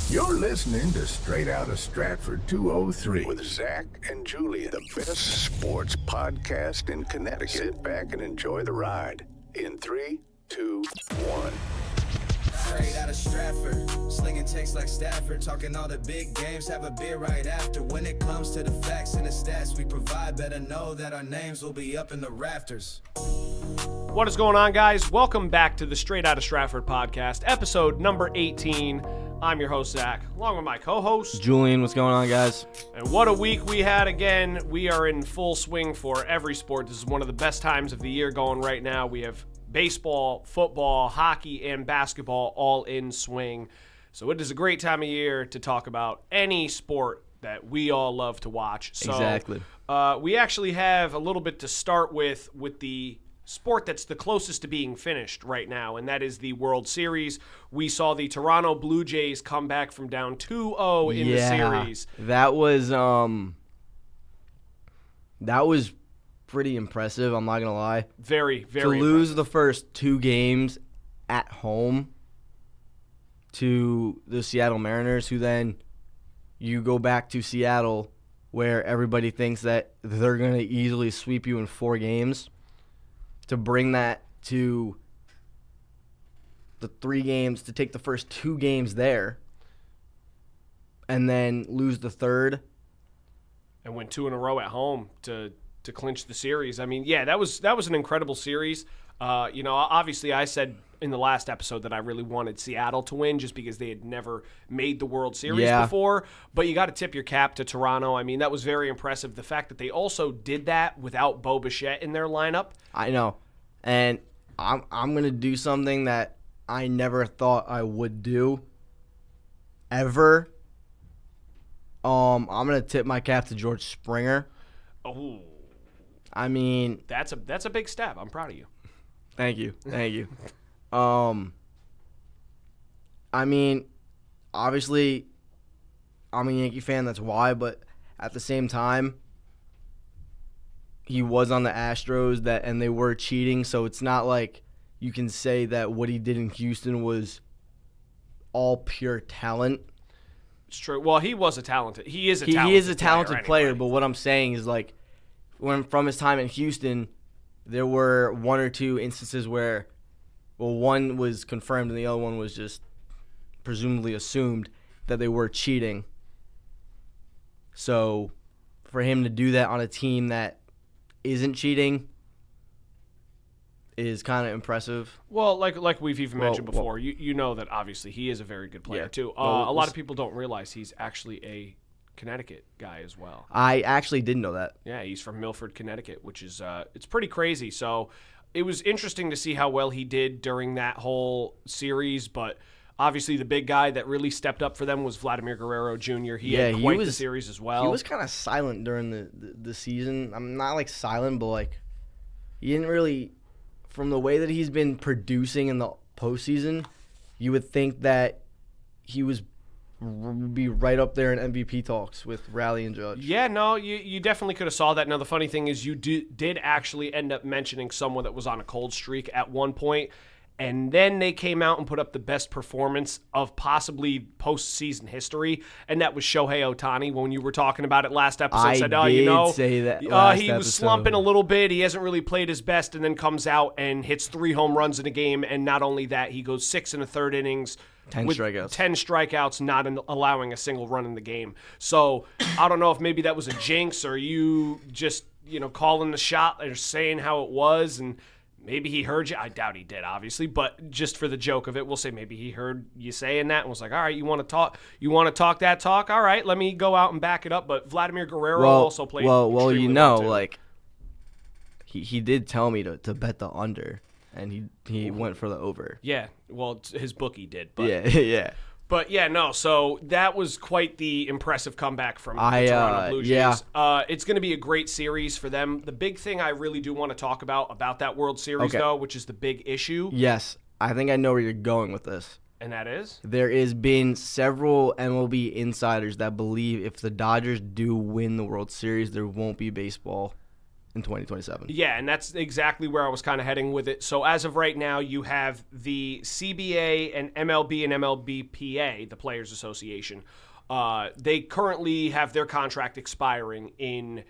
You're listening to Straight Outta Stratford 203 with Zach and Julian, the best sports podcast in Connecticut. Sit back and enjoy the ride in 3, 2, 1. Straight out of Stratford, slinging takes like Stafford, talking all the big games, have a beer right after. When it comes to the facts and the stats we provide, better know that our names will be up in the rafters. What is going on, guys? Welcome back to the Straight Outta Stratford podcast, episode number 18. I'm your host, Zach, along with my co-host, Julian. What's going on, guys? And what a week we had again. We are in full swing for every sport. This is one of the best times of the year going right now. We have baseball, football, hockey, and basketball all in swing. So it is a great time of year to talk about any sport that we all love to watch. So, Exactly. We actually have a little bit to start with the sport that's the closest to being finished right now, and that is the World Series. We saw the Toronto Blue Jays come back from down 2-0 in the series. That was pretty impressive, I'm not going to lie. Very, very To lose impressive. the first two games at home to the Seattle Mariners, who then you go back to Seattle where everybody thinks that they're going to easily sweep you in 4 games, to bring that to the 3 games, to take the first 2 games there and then lose the third. And win 2 in a row at home to clinch the series. I mean, yeah, that was an incredible series. Obviously I said in the last episode that I really wanted Seattle to win just because they had never made the World Series before. But you got to tip your cap to Toronto. I mean, that was very impressive. The fact that they also did that without Bo Bichette in their lineup. I know. And I'm going to do something that I never thought I would do ever. I'm going to tip my cap to George Springer. Oh. I mean, That's a big step. I'm proud of you. Thank you. I mean, obviously, I'm a Yankee fan. That's why. But at the same time, he was on the Astros and they were cheating. So it's not like you can say that what he did in Houston was all pure talent. It's true. Well, he is a talented player. anyway. But what I'm saying is, like, from his time in Houston, there were 1 or 2 instances where, well, one was confirmed and the other one was just presumably assumed that they were cheating. So for him to do that on a team that isn't cheating is kind of impressive. Well, like we've even mentioned before, you know that obviously he is a very good player too. A lot of people don't realize he's actually a Connecticut guy as well. I actually didn't know that. Yeah, he's from Milford, Connecticut, which is it's pretty crazy. So it was interesting to see how well he did during that whole series, but obviously the big guy that really stepped up for them was Vladimir Guerrero Jr. He had quite the series as well. He was kind of silent during the season. I'm not like silent, but like he didn't really, from the way that he's been producing in the postseason, you would think that he would be right up there in MVP talks with Raleigh and Judge. Yeah, no, you definitely could have saw that. Now, the funny thing is you did actually end up mentioning someone that was on a cold streak at one point, and then they came out and put up the best performance of possibly postseason history, and that was Shohei Ohtani. When you were talking about it last episode, I said, did say that last he was episode. slumping a little bit. He hasn't really played his best, and then comes out and hits 3 home runs in a game, and not only that, he goes 6 1/3 innings, 10 with strikeouts. 10 strikeouts, not allowing a single run in the game. So I don't know if maybe that was a jinx or you just, calling the shot or saying how it was, and maybe he heard you. I doubt he did, obviously, but just for the joke of it, we'll say maybe he heard you saying that and was like, all right, you want to talk that talk? All right, let me go out and back it up. But Vladimir Guerrero also played extremely well, too. like he did tell me to bet the under. And he went for the over. Yeah, well, his bookie did. But, Yeah. But, yeah, no, so that was quite the impressive comeback from the Toronto Blue Jays. Yeah. It's going to be a great series for them. The big thing I really do want to talk about that World Series, though, which is the big issue. Yes, I think I know where you're going with this. And that is? There has been several MLB insiders that believe if the Dodgers do win the World Series, there won't be baseball in 2027. Yeah, and that's exactly where I was kind of heading with it. So as of right now, you have the CBA and MLB and MLBPA, the Players Association. They currently have their contract expiring in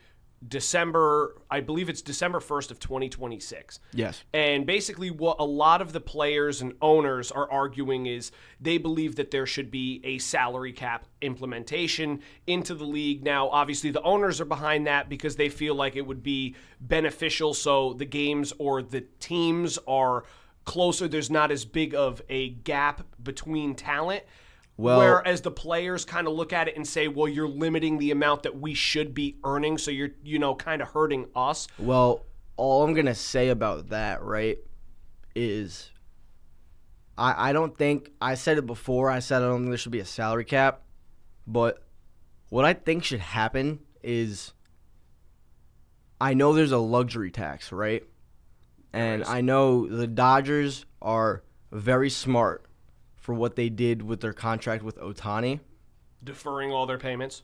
December, I believe it's December 1st of 2026. Yes. And basically what a lot of the players and owners are arguing is they believe that there should be a salary cap implementation into the league. Now, obviously the owners are behind that because they feel like it would be beneficial so the games or the teams are closer. There's not as big of a gap between talent. Well, whereas the players kind of look at it and say, well, you're limiting the amount that we should be earning, so you're, kind of hurting us. Well, all I'm going to say about that, right, is I don't think, I said it before, I said I don't think there should be a salary cap, but what I think should happen is I know there's a luxury tax, right? And I know the Dodgers are very smart for what they did with their contract with Ohtani. Deferring all their payments.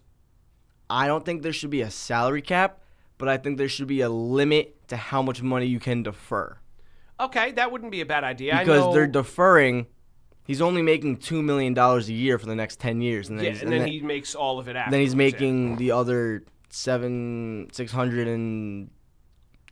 I don't think there should be a salary cap, but I think there should be a limit to how much money you can defer. Okay, that wouldn't be a bad idea. Because they're deferring, he's only making $2 million a year for the next 10 years. And then, he makes all of it after. Then he's making the other $680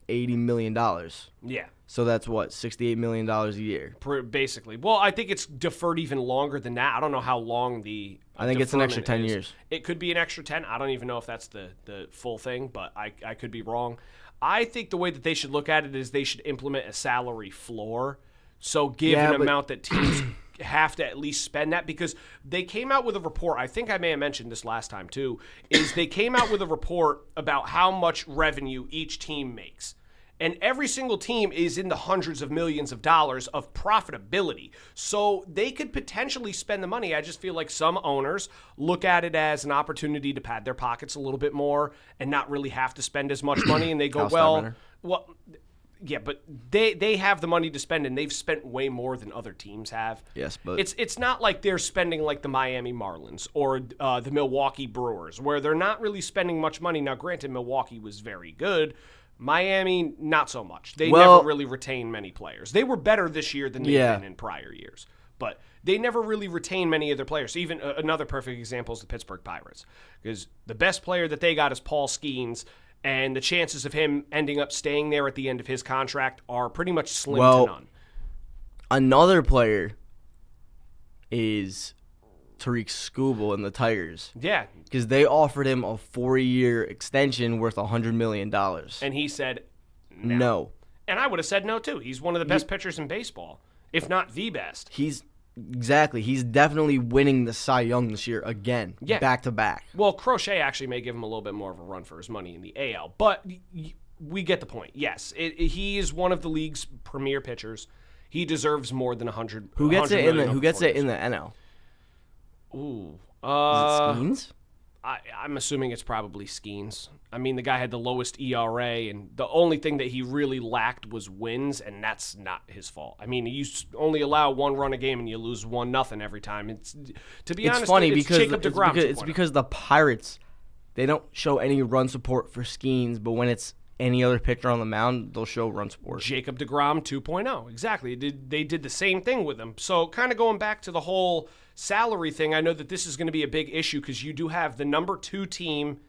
million. Yeah. So that's what, $68 million a year? Basically. Well, I think it's deferred even longer than that. I don't know how long the I think it's an extra 10 years. It could be an extra 10. I don't even know if that's the full thing, but I could be wrong. I think the way that they should look at it is they should implement a salary floor. So give an amount that teams have to at least spend that, because they came out with a report. I think I may have mentioned this last time too, is they came out with a report about how much revenue each team makes. And every single team is in the hundreds of millions of dollars of profitability. So they could potentially spend the money. I just feel like some owners look at it as an opportunity to pad their pockets a little bit more and not really have to spend as much money. And they go, well, yeah, but they have the money to spend, and they've spent way more than other teams have. Yes, but it's not like they're spending like the Miami Marlins or the Milwaukee Brewers, where they're not really spending much money. Now, granted, Milwaukee was very good. Miami, not so much. They never really retained many players. They were better this year than they've been in prior years. But they never really retained many of their players. Even another perfect example is the Pittsburgh Pirates. Because the best player that they got is Paul Skeens, and the chances of him ending up staying there at the end of his contract are pretty much slim to none. Another player is Tariq Skubal and the Tigers. Yeah. Because they offered him a 4-year extension worth $100 million. And he said no. And I would have said no, too. He's one of the best pitchers in baseball, if not the best. He's definitely winning the Cy Young this year again, back to back. Well, Crochet actually may give him a little bit more of a run for his money in the AL, but we get the point. Yes, he is one of the league's premier pitchers. He deserves more than 100. Who gets it in the NL? Ooh, is it Skeens? I'm assuming it's probably Skeens. I mean, the guy had the lowest ERA, and the only thing that he really lacked was wins, and that's not his fault. I mean, you only allow 1 run a game, and you lose 1-0 every time. It's funny because Jacob DeGrom. It's because the Pirates, they don't show any run support for Skeens, but when it's any other pitcher on the mound, they'll show run support. Jacob DeGrom 2.0, exactly. They did the same thing with him. So kind of going back to the whole salary thing, I know that this is going to be a big issue because you do have the number 2 team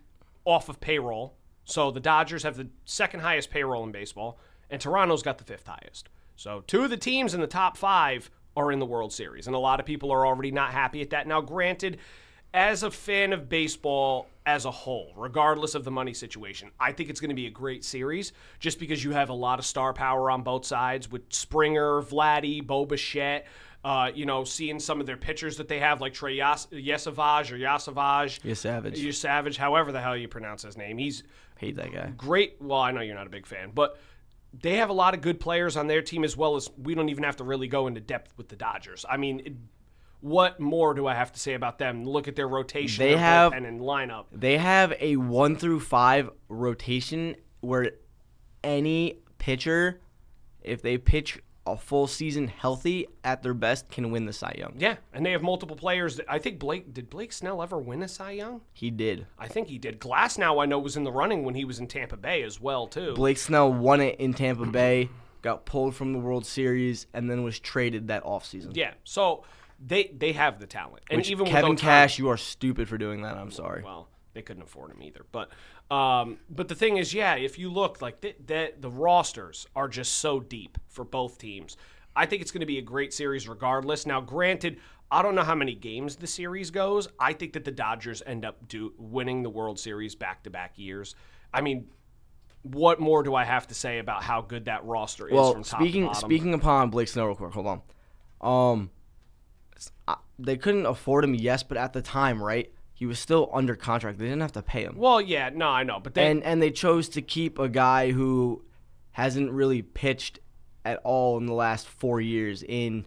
off of payroll. So the Dodgers have the second highest payroll in baseball, and Toronto's got the 5th highest. So 2 of the teams in the top 5 are in the World Series, and a lot of people are already not happy at that. Now, granted, as a fan of baseball as a whole, regardless of the money situation, I think it's going to be a great series just because you have a lot of star power on both sides with Springer, Vladdy, Bo Bichette, seeing some of their pitchers that they have, like Trey Yasavage, however the hell you pronounce his name. Hate that guy. Great. Well, I know you're not a big fan, but they have a lot of good players on their team as well as we don't even have to really go into depth with the Dodgers. I mean, what more do I have to say about them? Look at their rotation, bullpen, and lineup. They have a 1 through 5 rotation where any pitcher, if they pitch a full season healthy at their best can win the Cy Young. Yeah, and they have multiple players. I think did Blake Snell ever win a Cy Young? He did. I think he did. Glasnow, I know, was in the running when he was in Tampa Bay as well, too. Blake Snell won it in Tampa Bay, got pulled from the World Series, and then was traded that offseason. Yeah, so they have the talent. And Which even Kevin with Ohtani, Cash, you are stupid for doing that. I'm sorry. well, they couldn't afford him either. But the thing is, yeah, if you look, like the rosters are just so deep for both teams. I think it's going to be a great series regardless. Now, granted, I don't know how many games the series goes. I think that the Dodgers end up winning the World Series back-to-back years. I mean, what more do I have to say about how good that roster is from top to bottom? Speaking upon Blake Snell real quick, hold on. They couldn't afford him, yes, but at the time, right? He was still under contract. They didn't have to pay him. Well, yeah, no, I know, but and they chose to keep a guy who hasn't really pitched at all in the last 4 years in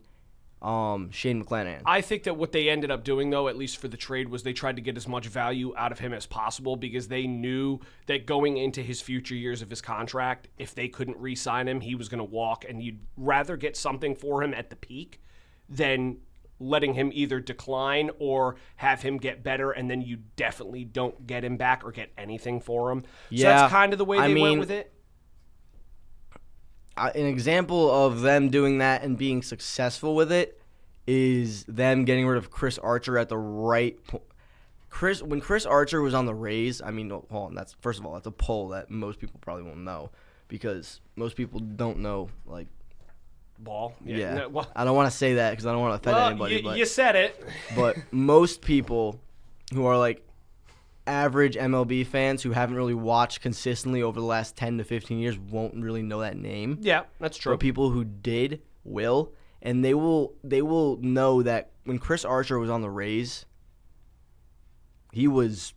Shane McClanahan. I think that what they ended up doing, though, at least for the trade, was they tried to get as much value out of him as possible because they knew that going into his future years of his contract, if they couldn't re-sign him, he was going to walk, and you'd rather get something for him at the peak than letting him either decline or have him get better, and then you definitely don't get him back or get anything for him. Yeah, so that's kind of the way they went with it. An example of them doing that and being successful with it is them getting rid of Chris Archer at the right point. When Chris Archer was on the Rays, I mean, hold on, that's a poll that most people probably won't know because most people don't know, like, ball. Yeah. No, well, I don't want to say that because I don't want to offend anybody. But you said it. But most people who are like average MLB fans who haven't really watched consistently over the last 10 to 15 years won't really know that name. Yeah, that's true. But people who did will, and they will know that when Chris Archer was on the Rays, he was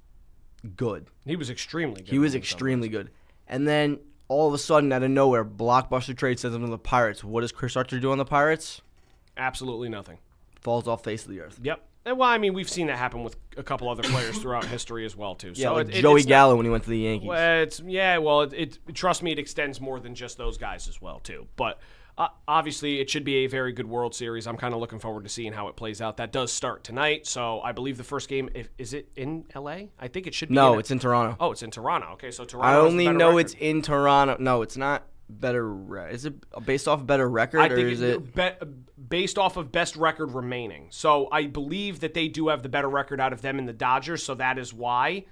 good. He was extremely good. He was extremely good. And then all of a sudden, out of nowhere, blockbuster trade sends him to the Pirates. What does Chris Archer do on the Pirates? Absolutely nothing. Falls off face of the earth. Yep. And, well, I mean, we've seen that happen with a couple other players throughout history as well, too. Yeah, so like Joey Gallo when he went to the Yankees. Trust me, it extends more than just those guys as well, too. But obviously, it should be a very good World Series. I'm kind of looking forward to seeing how it plays out. That does start tonight, so I believe the first game, is it in L.A.? I think it should be. No, it's in Toronto. Oh, it's in Toronto. Okay, so Toronto. I only know record. It's in Toronto. No, it's not better. Is it based off better record, I think or is it based off of best record remaining? So I believe that they do have the better record out of them and the Dodgers, so that is why.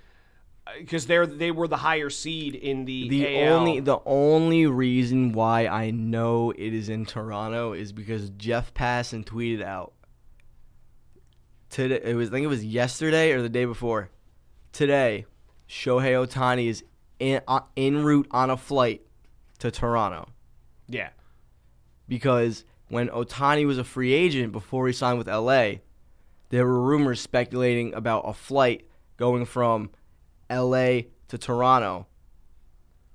Because they were the higher seed in the AL. The only reason why I know it is in Toronto is because Jeff Passan tweeted out today. I think it was yesterday or the day before. Today, Shohei Ohtani is en route on a flight to Toronto. Yeah. Because when Ohtani was a free agent before he signed with LA, there were rumors speculating about a flight going from LA to Toronto,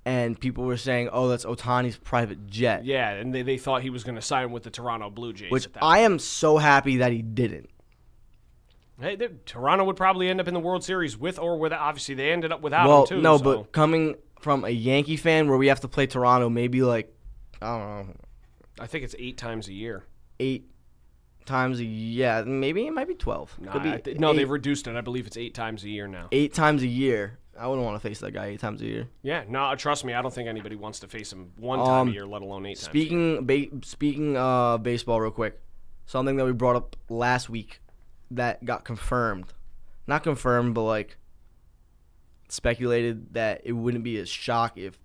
and people were saying, "Oh, that's Ohtani's private jet." Yeah, and they thought he was going to sign with the Toronto Blue Jays. Which at that I am so happy that he didn't. Hey, Toronto would probably end up in the World Series with or without. Obviously, they ended up without him too. No, so. but coming from a Yankee fan where we have to play Toronto, maybe like I don't know. I think it's 8 times a year. 8 times a year. Yeah, maybe it might be 12. No, they've reduced it. I believe it's 8 times a year now. 8 times a year. I wouldn't want to face that guy 8 times a year. Yeah, no, trust me, I don't think anybody wants to face him 1 time a year, let alone 8 times. Speaking baseball, real quick, something that we brought up last week that got confirmed. Not confirmed, but like speculated that it wouldn't be a shock if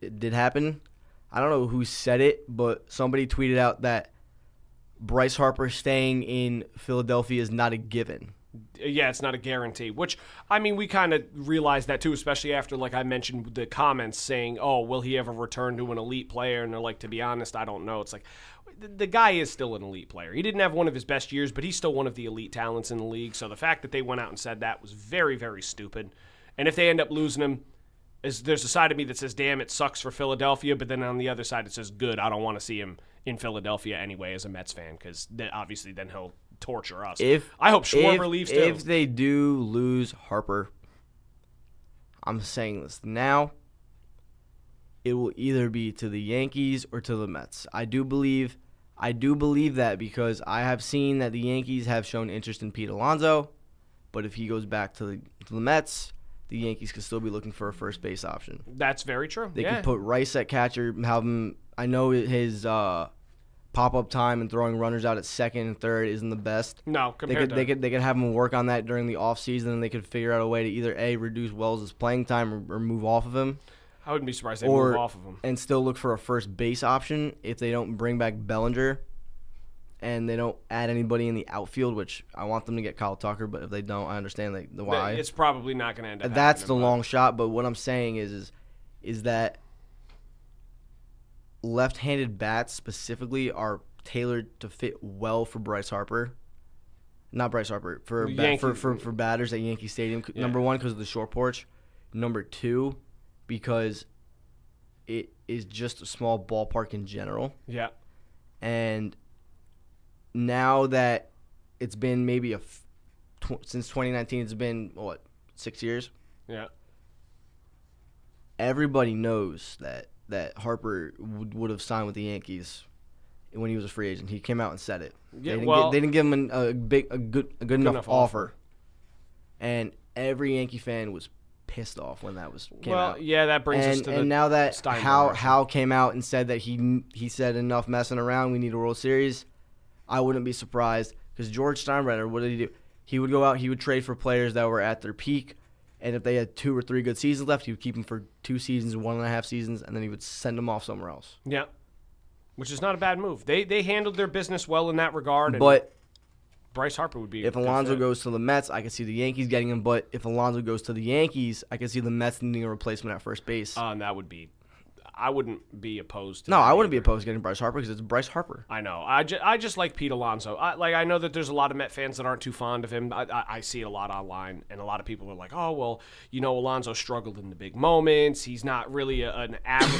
it did happen. I don't know who said it, but somebody tweeted out that Bryce Harper staying in Philadelphia is not a given. Yeah, it's not a guarantee, which, I mean, we kind of realized that too, especially after, like I mentioned, the comments saying, oh, will he ever return to an elite player? And they're like, to be honest, I don't know. It's like, the guy is still an elite player. He didn't have one of his best years, but he's still one of the elite talents in the league. So the fact that they went out and said that was very, very stupid. And if they end up losing him, there's a side of me that says, damn, it sucks for Philadelphia, but then on the other side it says, good, I don't want to see him in Philadelphia anyway as a Mets fan, because obviously then he'll torture us. I hope Schwarber leaves too. If they do lose Harper, I'm saying this now, it will either be to the Yankees or to the Mets. I do believe I do believe that because I have seen that the Yankees have shown interest in Pete Alonso, but if he goes back to the Mets, the Yankees could still be looking for a first base option. That's very true. They could put Rice at catcher, have him. I know his pop-up time and throwing runners out at second and third isn't the best. No, they could have him work on that during the offseason, and they could figure out a way to either A, reduce Wells' playing time or move off of him. I wouldn't be surprised if they move off of him. And still look for a first base option if they don't bring back Bellinger and they don't add anybody in the outfield, which I want them to get Kyle Tucker, but if they don't, I understand the why. It's probably not going to end up That's the happening, long shot, but what I'm saying is that left-handed bats specifically are tailored to fit well for Bryce Harper. Not Bryce Harper, for batters at Yankee Stadium. Yeah. Number one, because of the short porch. Number two, because it is just a small ballpark in general. Yeah. And now that it's been maybe since 2019, it's been, 6 years? Yeah. Everybody knows that Harper would have signed with the Yankees when he was a free agent. He came out and said it. Yeah, they didn't give him a good enough offer. And every Yankee fan was pissed off when that came out. Well, yeah, that brings us to and now that Steinbrenner. Howe came out and said that he said enough messing around, we need a World Series, I wouldn't be surprised because George Steinbrenner, what did he do? He would go out, he would trade for players that were at their peak, and if they had 2 or 3 good seasons left, he would keep them for 2 seasons, 1.5 seasons, and then he would send them off somewhere else. Yeah, which is not a bad move. They handled their business well in that regard. But Bryce Harper would be. If Alonso goes to the Mets, I could see the Yankees getting him. But if Alonso goes to the Yankees, I could see the Mets needing a replacement at first base. And that would be. I wouldn't be opposed to No, that I wouldn't be either. opposed to getting Bryce Harper because it's Bryce Harper. I know. I just like Pete Alonso. I know that there's a lot of Met fans that aren't too fond of him. I see it a lot online, and a lot of people are like, oh, well, Alonso struggled in the big moments. He's not really a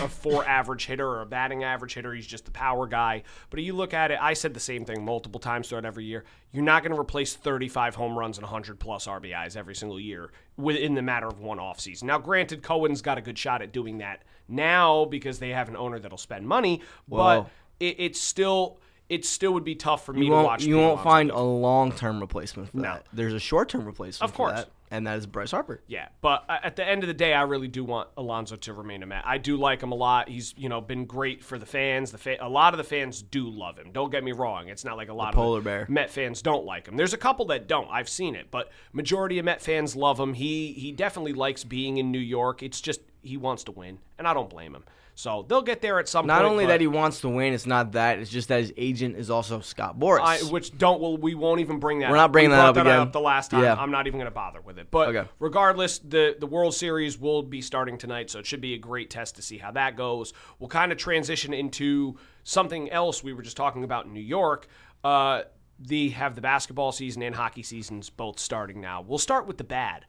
4 average hitter or a batting average hitter. He's just the power guy. But if you look at it, I said the same thing multiple times throughout every year. You're not going to replace 35 home runs and 100-plus RBIs every single year within the matter of one offseason. Now, granted, Cohen's got a good shot at doing that now because they have an owner that'll spend money, but it still would be tough for me to watch. You won't find a long-term replacement for No. that. There's a short-term replacement Of course. for that, and that is Bryce Harper. Yeah, but at the end of the day, I really do want Alonso to remain a Met. I do like him a lot. He's been great for the fans. A lot of the fans do love him. Don't get me wrong. It's not like a lot polar of bear. Met fans don't like him. There's a couple that don't. I've seen it, but majority of Met fans love him. He definitely likes being in New York. It's just he wants to win, and I don't blame him. So they'll get there at some point. Not only that he wants to win, it's not that. It's just that his agent is also Scott Boras. We won't even bring that up. We're not bringing that up again. The last time. Yeah. I'm not even going to bother with it. But regardless, the World Series will be starting tonight, so it should be a great test to see how that goes. We'll kind of transition into something else we were just talking about in New York. They have the basketball season and hockey seasons both starting now. We'll start with the bad.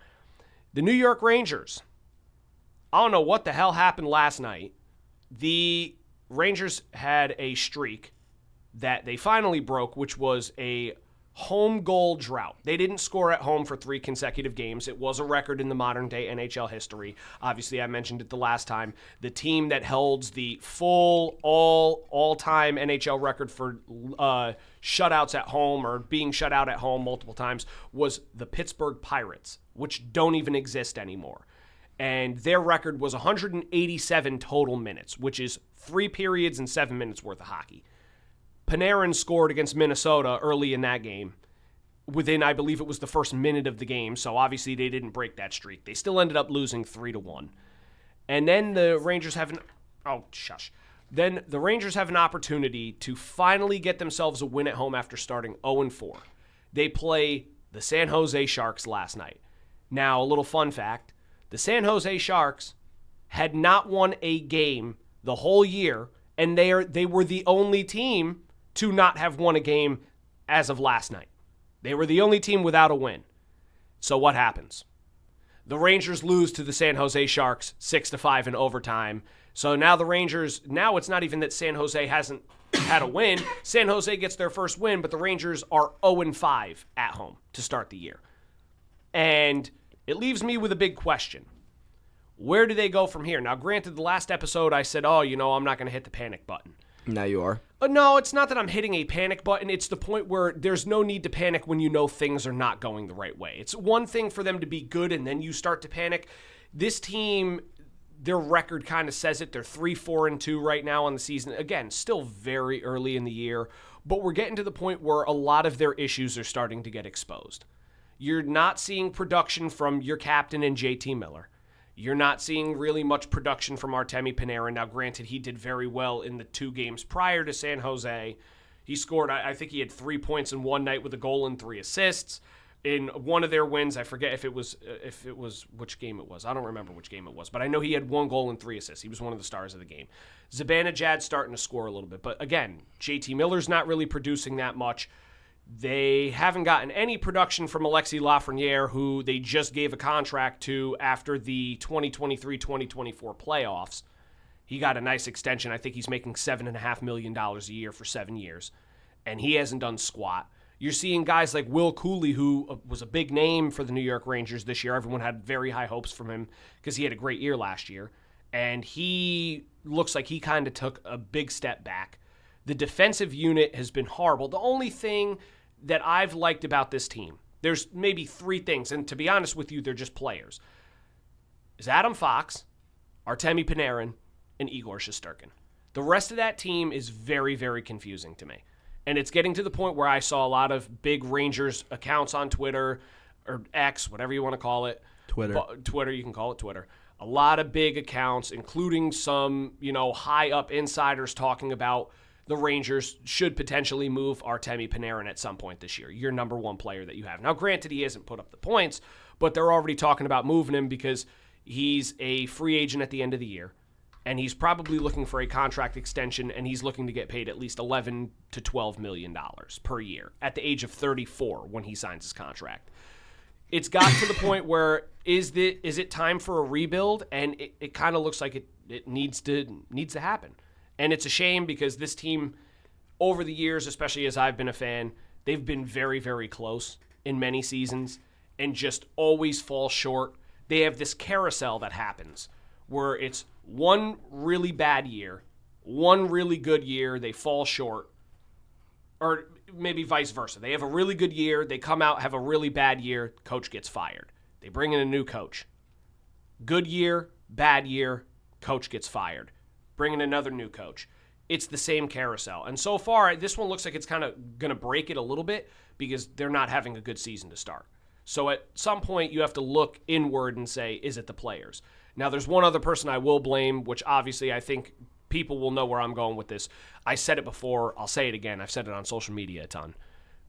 The New York Rangers. I don't know what the hell happened last night. The Rangers had a streak that they finally broke, which was a home goal drought. They didn't score at home for 3 consecutive games. It was a record in the modern-day NHL history. Obviously, I mentioned it the last time. The team that holds the full all-time NHL record for shutouts at home or being shut out at home multiple times was the Pittsburgh Pirates, which don't even exist anymore. And their record was 187 total minutes, which is 3 periods and 7 minutes worth of hockey. Panarin scored against Minnesota early in that game within, I believe it was the first minute of the game, so obviously they didn't break that streak. They still ended up losing 3-1. And then the Rangers have Then the Rangers have an opportunity to finally get themselves a win at home after starting 0-4. They play the San Jose Sharks last night. Now, a little fun fact. The San Jose Sharks had not won a game the whole year, and they were the only team to not have won a game as of last night. They were the only team without a win. So what happens? The Rangers lose to the San Jose Sharks 6-5 in overtime. So now the Rangers, now it's not even that San Jose hasn't had a win. San Jose gets their first win, but the Rangers are 0-5 at home to start the year. And it leaves me with a big question. Where do they go from here? Now, granted, the last episode I said, I'm not going to hit the panic button. Now you are. No, it's not that I'm hitting a panic button. It's the point where there's no need to panic when you know things are not going the right way. It's one thing for them to be good and then you start to panic. This team, their record kind of says it. They're 3-4-2 right now on the season. Again, still very early in the year, but we're getting to the point where a lot of their issues are starting to get exposed. You're not seeing production from your captain and JT Miller. You're not seeing really much production from Artemi Panarin. Now, granted, he did very well in the 2 games prior to San Jose. He scored, I think he had 3 points in one night with a goal and 3 assists. In one of their wins, I forget if it was which game it was. I don't remember which game it was, but I know he had 1 goal and 3 assists. He was one of the stars of the game. Zibanejad's starting to score a little bit, but again, JT Miller's not really producing that much. They haven't gotten any production from Alexis Lafreniere, who they just gave a contract to after the 2023-2024 playoffs. He got a nice extension. I think he's making $7.5 million a year for 7 years, and he hasn't done squat. You're seeing guys like Will Cooley, who was a big name for the New York Rangers this year. Everyone had very high hopes from him because he had a great year last year, and he looks like he kind of took a big step back. The defensive unit has been horrible. The only thing that I've liked about this team, there's maybe 3 things, and to be honest with you, they're just players, is Adam Fox, Artemi Panarin, and Igor Shesterkin. The rest of that team is very, very confusing to me. And it's getting to the point where I saw a lot of big Rangers accounts on Twitter, or X, whatever you want to call it. Twitter, you can call it Twitter. A lot of big accounts, including some, high-up insiders talking about the Rangers should potentially move Artemi Panarin at some point this year, your number 1 player that you have. Now, granted, he hasn't put up the points, but they're already talking about moving him because he's a free agent at the end of the year, and he's probably looking for a contract extension, and he's looking to get paid at least $11 to $12 million per year at the age of 34 when he signs his contract. It's got to the point where is it time for a rebuild? And it kind of looks like it needs to happen. And it's a shame because this team, over the years, especially as I've been a fan, they've been very, very close in many seasons and just always fall short. They have this carousel that happens where it's one really bad year, one really good year, they fall short, or maybe vice versa. They have a really good year, they come out, have a really bad year, coach gets fired. They bring in a new coach. Good year, bad year, coach gets fired. Bring in another new coach. It's the same carousel. And so far, this one looks like it's kind of going to break it a little bit because they're not having a good season to start. So at some point, you have to look inward and say, is it the players? Now, there's one other person I will blame, which obviously I think people will know where I'm going with this. I said it before. I'll say it again. I've said it on social media a ton.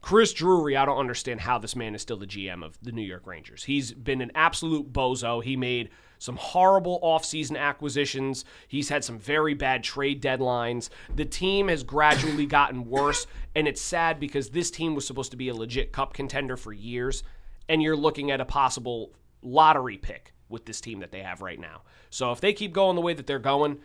Chris Drury, I don't understand how this man is still the GM of the New York Rangers. He's been an absolute bozo. He made some horrible offseason acquisitions. He's had some very bad trade deadlines. The team has gradually gotten worse, and it's sad because this team was supposed to be a legit cup contender for years, and you're looking at a possible lottery pick with this team that they have right now. So if they keep going the way that they're going,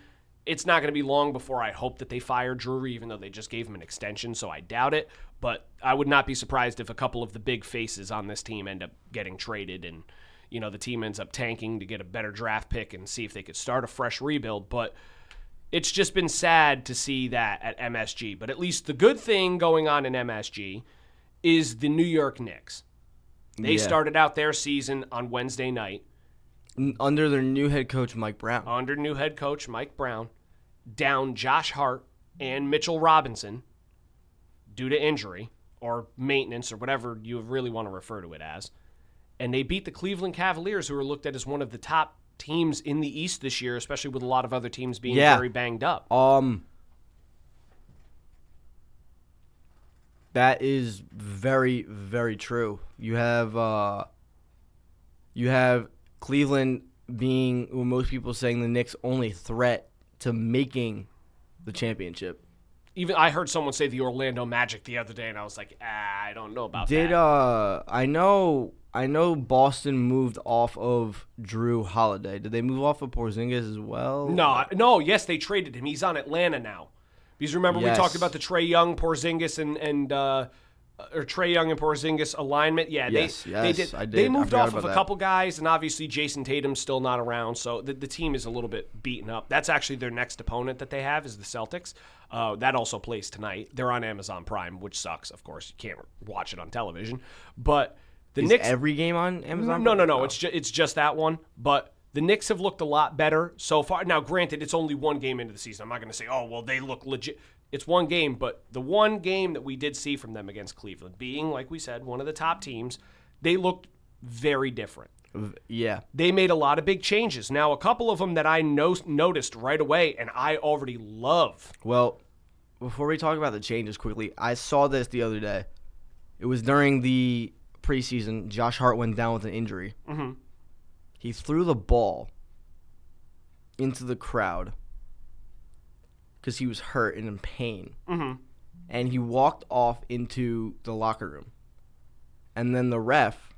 it's not going to be long before I hope that they fire Drury, even though they just gave him an extension, so I doubt it. But I would not be surprised if a couple of the big faces on this team end up getting traded and, the team ends up tanking to get a better draft pick and see if they could start a fresh rebuild. But it's just been sad to see that at MSG. But at least the good thing going on in MSG is the New York Knicks. They started out their season on Wednesday night. Under their new head coach, Mike Brown. Down Josh Hart and Mitchell Robinson due to injury or maintenance or whatever you really want to refer to it as. And they beat the Cleveland Cavaliers, who are looked at as one of the top teams in the East this year, especially with a lot of other teams being very banged up. That is very, very true. You have Cleveland being what most people are saying the Knicks' only threat to making the championship. Even I heard someone say the Orlando Magic the other day, and I was like, I don't know about that. I know Boston moved off of Drew Holiday. Did they move off of Porzingis as well? No. Yes, they traded him. He's on Atlanta now. Because remember, we talked about the Trae Young, Porzingis, and or Trae Young and Porzingis alignment. Yeah, Yes, they did. I did. They I moved forgot off of about a that. couple guys, and obviously Jason Tatum's still not around, so the team is a little bit beaten up. That's actually their next opponent that they have is the Celtics. That also plays tonight. They're on Amazon Prime, which sucks, of course. You can't watch it on television. But the Is Knicks. every game on Amazon? No. Oh. It's just that one. But the Knicks have looked a lot better so far. Now, granted, it's only one game into the season. I'm not going to say, oh, well, they look legit. It's one game, but the one game that we did see from them against Cleveland, being, like we said, one of the top teams, they looked very different. Yeah. They made a lot of big changes. Now, a couple of them that I noticed right away, and I already love. Well, before we talk about the changes quickly, I saw this the other day. It was during the preseason. Josh Hart went down with an injury. Mm-hmm. He threw the ball into the crowd because he was hurt and in pain. Mm-hmm. And he walked off into the locker room. And then the ref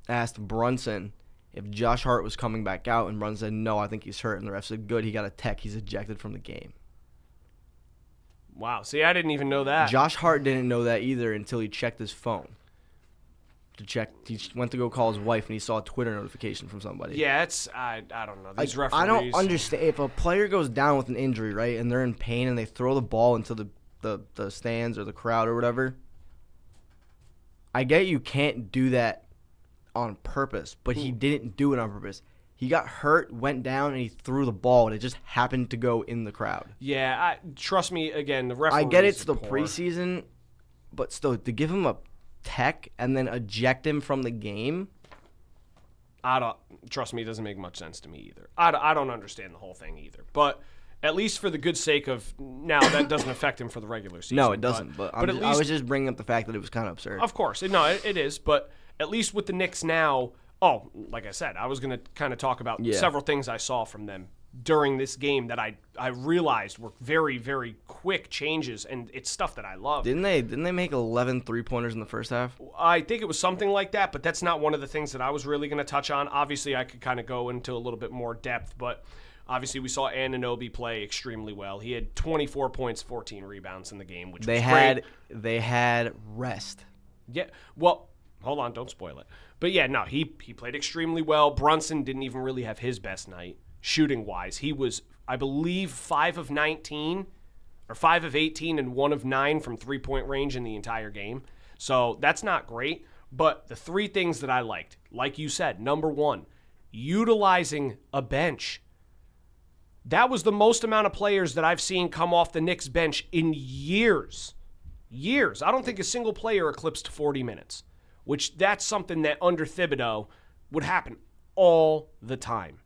asked Brunson if Josh Hart was coming back out, and Brunson said, no, I think he's hurt. And the ref said, good, he got a tech. He's ejected from the game. Wow. See, I didn't even know that. Josh Hart didn't know that either until he checked his phone. He went to go call his wife, and he saw a Twitter notification from somebody. Yeah, I don't know. These referees. I don't understand. If a player goes down with an injury, right, and they're in pain, and they throw the ball into the stands or the crowd or whatever, I get you can't do that on purpose, but he didn't do it on purpose. He got hurt, went down, and he threw the ball, and it just happened to go in the crowd. Yeah, trust me, again, the referees I get it's are the poor. preseason, but still, to give him a tech and then eject him from the game. Trust me, it doesn't make much sense to me either. I don't understand the whole thing either. But at least for the good sake of now, that doesn't affect him for the regular season. No, it doesn't. But at least, I was just bringing up the fact that it was kind of absurd. of course, it is. But at least with the Knicks now, like I said, I was going to kind of talk about several things I saw from them during this game that I realized were very, very quick changes, and it's stuff that I love. Didn't they make 11 3-pointers in the first half? I think it was something like that, but that's not one of the things that I was really going to touch on. Obviously, I could kind of go into a little bit more depth, but obviously we saw Anunoby play extremely well. He had 24 points, 14 rebounds in the game, which was great. They had rest. Yeah, well, hold on, don't spoil it. But yeah, no, he played extremely well. Brunson didn't even really have his best night. Shooting-wise, he was, I believe, 5 of 19 or 5 of 18 and 1 of 9 from three-point range in the entire game. So that's not great. But the three things that I liked, like you said, number one, utilizing a bench. That was the most amount of players that I've seen come off the Knicks bench in years. Years. I don't think a single player eclipsed 40 minutes, which that's something that under Thibodeau would happen all the time.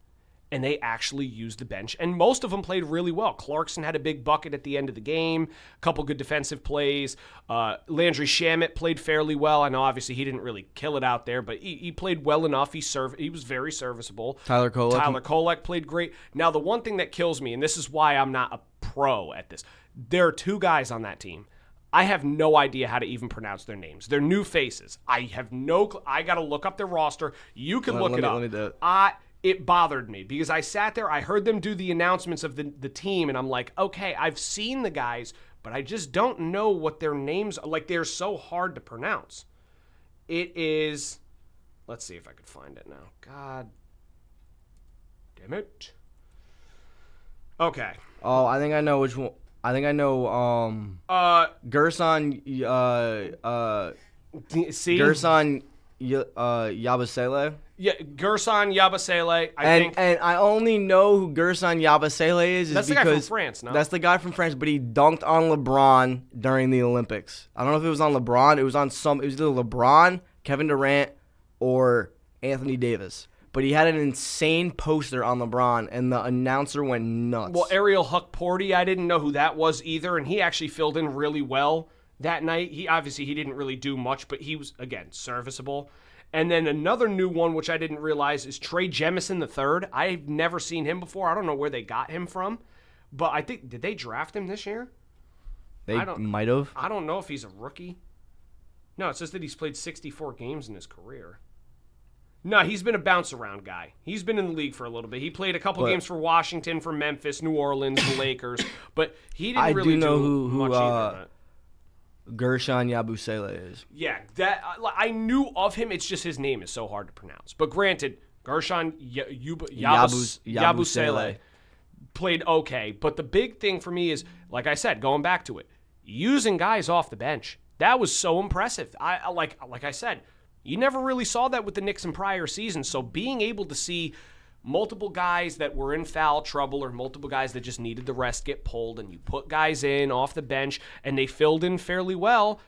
And they actually used the bench. And most of them played really well. Clarkson had a big bucket at the end of the game, a couple good defensive plays. Landry Shamet played fairly well. I know obviously he didn't really kill it out there, but he played well enough. He was very serviceable. Tyler Kolek played great. Now, the one thing that kills me, and this is why I'm not a pro at this, there are two guys on that team. I have no idea how to even pronounce their names. They're new faces. I got to look up their roster. You can look it up. Let me do it. It bothered me because I sat there, I heard them do the announcements of the team, and I'm like, okay, I've seen the guys, but I just don't know what their names are. Like, they're so hard to pronounce. It is, let's see if I could find it now. God damn it. Okay. Oh, I think I know which one. I think I know, Gerson, see? Gerson Yabusele. Yeah, Gerson Yabusele, I think. And I only know who Gerson Yabusele is That's the guy from France, no? That's the guy from France, but he dunked on LeBron during the Olympics. I don't know if it was on LeBron. It was either LeBron, Kevin Durant, or Anthony Davis. But he had an insane poster on LeBron, and the announcer went nuts. Well, Ariel Huckporty, I didn't know who that was either, and he actually filled in really well that night. He didn't really do much, but he was, again, serviceable. And then another new one, which I didn't realize, is Trey Jemison III. I've never seen him before. I don't know where they got him from. But I think, did they draft him this year? They might have. I don't know if he's a rookie. No, it says that he's played 64 games in his career. No, he's been a bounce-around guy. He's been in the league for a little bit. He played a couple games for Washington, for Memphis, New Orleans, the Lakers. But he didn't really do much either. Gershon Yabusele is. Yeah, that I knew of him. It's just his name is so hard to pronounce. But granted, Gershon Yabusele played okay. But the big thing for me is, like I said, going back to it, using guys off the bench. That was so impressive. Like I said, you never really saw that with the Knicks in prior seasons. So being able to see multiple guys that were in foul trouble or multiple guys that just needed the rest get pulled, and you put guys in off the bench and they filled in fairly well,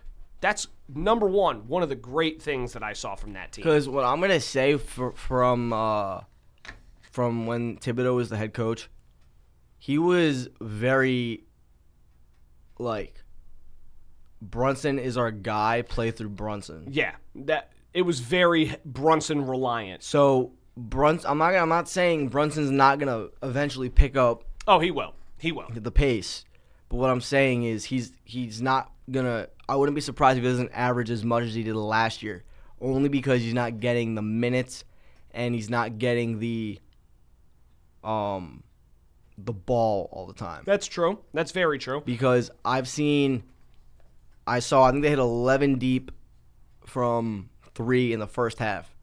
that's number one of the great things that I saw from that team. Because what I'm going to say from when Thibodeau was the head coach, he was very, like, Brunson is our guy, play through Brunson. Yeah, that it was very Brunson reliant. So I'm not saying Brunson's not gonna eventually pick up. Oh, he will. The pace. But what I'm saying is he's not gonna. I wouldn't be surprised if he doesn't average as much as he did last year, only because he's not getting the minutes and he's not getting the ball all the time. That's true. That's very true. Because I think they hit 11 deep from 3 in the first half.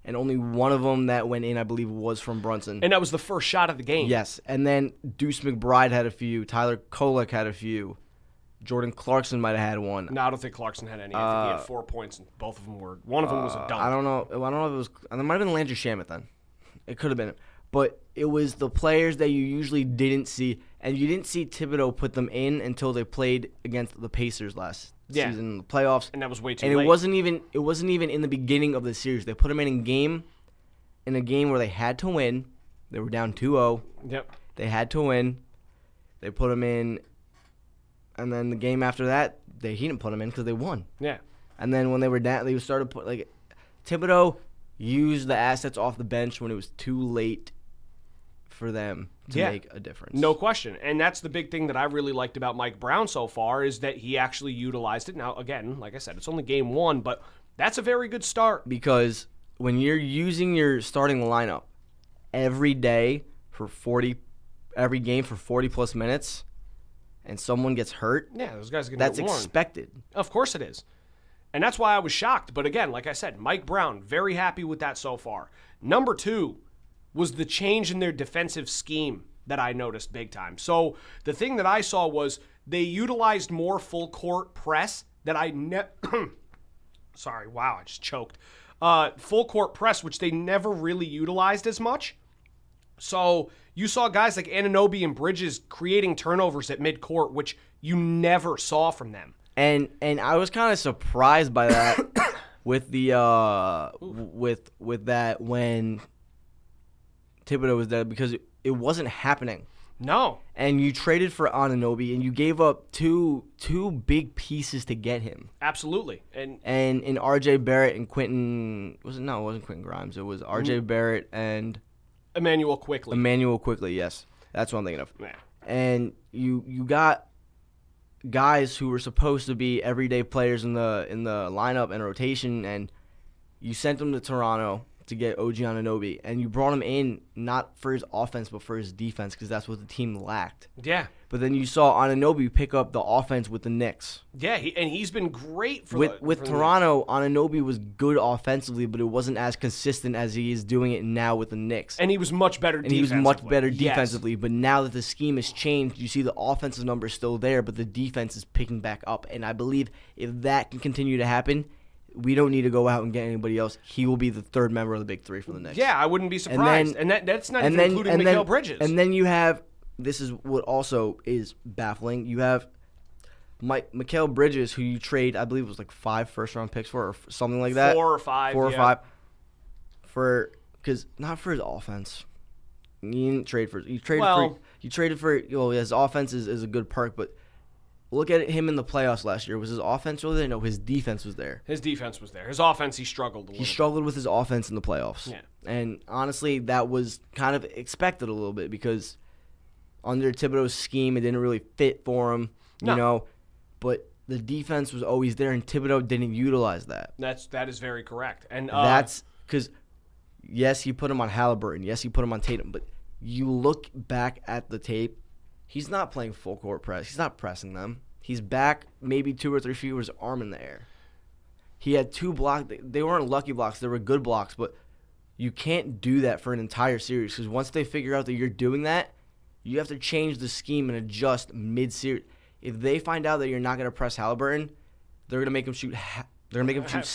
And only one of them that went in, I believe, was from Brunson. And that was the first shot of the game. Yes. And then Deuce McBride had a few. Tyler Kolek had a few. Jordan Clarkson might have had one. No, I don't think Clarkson had any. I think he had 4 points, and both of them were. One of them was a dunk. I don't know if it was. There might have been Landry Shamet then. It could have been. But it was the players that you usually didn't see. And you didn't see Thibodeau put them in until they played against the Pacers last season in the playoffs. And that was way too late. And it wasn't even in the beginning of the series. They put them in a game where they had to win. They were down 2-0. Yep. They had to win. They put them in. And then the game after that, he didn't put them in because they won. Yeah. And then when they were down, they started Thibodeau used the assets off the bench when it was too late for them to make a difference. No question. And that's the big thing that I really liked about Mike Brown so far is that he actually utilized it. Now, again, like I said, it's only game 1, but that's a very good start. Because when you're using your starting lineup every game for 40-plus minutes and someone gets hurt, those guys are going to that's get worn. expected. Of course it is. And that's why I was shocked. But again, like I said, Mike Brown, very happy with that so far. Number 2 was the change in their defensive scheme that I noticed big time. So the thing that I saw was they utilized more full court press that sorry, wow, I just choked. Full court press, which they never really utilized as much. So you saw guys like Anunoby and Bridges creating turnovers at midcourt, which you never saw from them. And I was kind of surprised by that with the with that when Thibodeau was there, because it wasn't happening. No. And you traded for Anunoby, and you gave up two big pieces to get him. Absolutely. And in R.J. Barrett and Quentin... it wasn't Quentin Grimes. It was R.J. Barrett and... Emmanuel Quickley. Yes. That's what I'm thinking of. Yeah. And you got guys who were supposed to be everyday players in the lineup and rotation, and you sent them to Toronto to get OG Anunoby, and you brought him in not for his offense but for his defense, because that's what the team lacked. Yeah. But then you saw Anunoby pick up the offense with the Knicks. Yeah, he's been great for with Toronto. Anunoby was good offensively, but it wasn't as consistent as he is doing it now with the Knicks. And he was much better defensively. Yes. But now that the scheme has changed, you see the offensive numbers still there, but the defense is picking back up. And I believe if that can continue to happen, we don't need to go out and get anybody else. He will be the third member of the Big Three for the Knicks. Yeah, I wouldn't be surprised. And that's not even including Mikal Bridges. And then you have, this is what also is baffling, you have Mikal Bridges, who you trade, I believe it was like 5 first-round picks for, or something like that. 4 or 5. 4 or 5. Because not for his offense. You didn't trade for. You traded for. His offense is a good perk, but look at him in the playoffs last year. Was his offense really there? No, his defense was there. His defense was there. His offense, he struggled a little. He struggled with his offense in the playoffs. Yeah. And honestly, that was kind of expected a little bit, because under Thibodeau's scheme, it didn't really fit for him, you know. But the defense was always there, and Thibodeau didn't utilize that. That is very correct. And that's because, yes, he put him on Halliburton. Yes, he put him on Tatum. But you look back at the tape, he's not playing full court press. He's not pressing them. He's back maybe 2 or 3 feet with his arm in the air. He had 2 blocks. They weren't lucky blocks. They were good blocks, but you can't do that for an entire series because once they figure out that you're doing that, you have to change the scheme and adjust mid-series. If they find out that you're not going to press Halliburton, they're going to make him shoot. They're going to make him shoot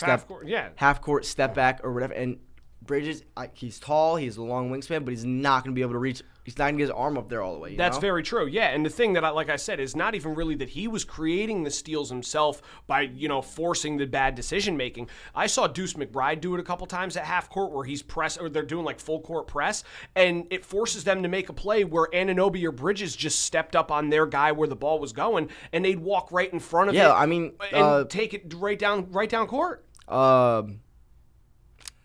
half court, step back, or whatever. And Bridges, he's tall, he has a long wingspan, but he's not going to be able to reach. He's not going to get his arm up there all the way. That's very true. Yeah, and the thing that, like I said, is not even really that he was creating the steals himself by, forcing the bad decision making. I saw Deuce McBride do it a couple times at half court where he's or they're doing like full court press, and it forces them to make a play where Anunoby or Bridges just stepped up on their guy where the ball was going, and they'd walk right in front of it. Yeah, I mean, and take it right down court.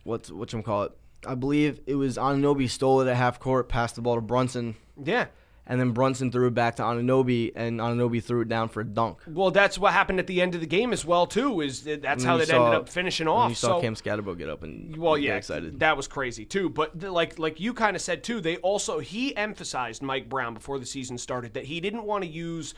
Whatchamacallit? I believe it was Anunoby stole it at half court, passed the ball to Brunson. Yeah. And then Brunson threw it back to Anunoby, and Anunoby threw it down for a dunk. Well, that's what happened at the end of the game as well, too, that's how that ended up finishing off. You saw Cam Scatterbo get up and get excited. That was crazy, too. But like you kind of said, too, he emphasized, Mike Brown, before the season started, that he didn't want to use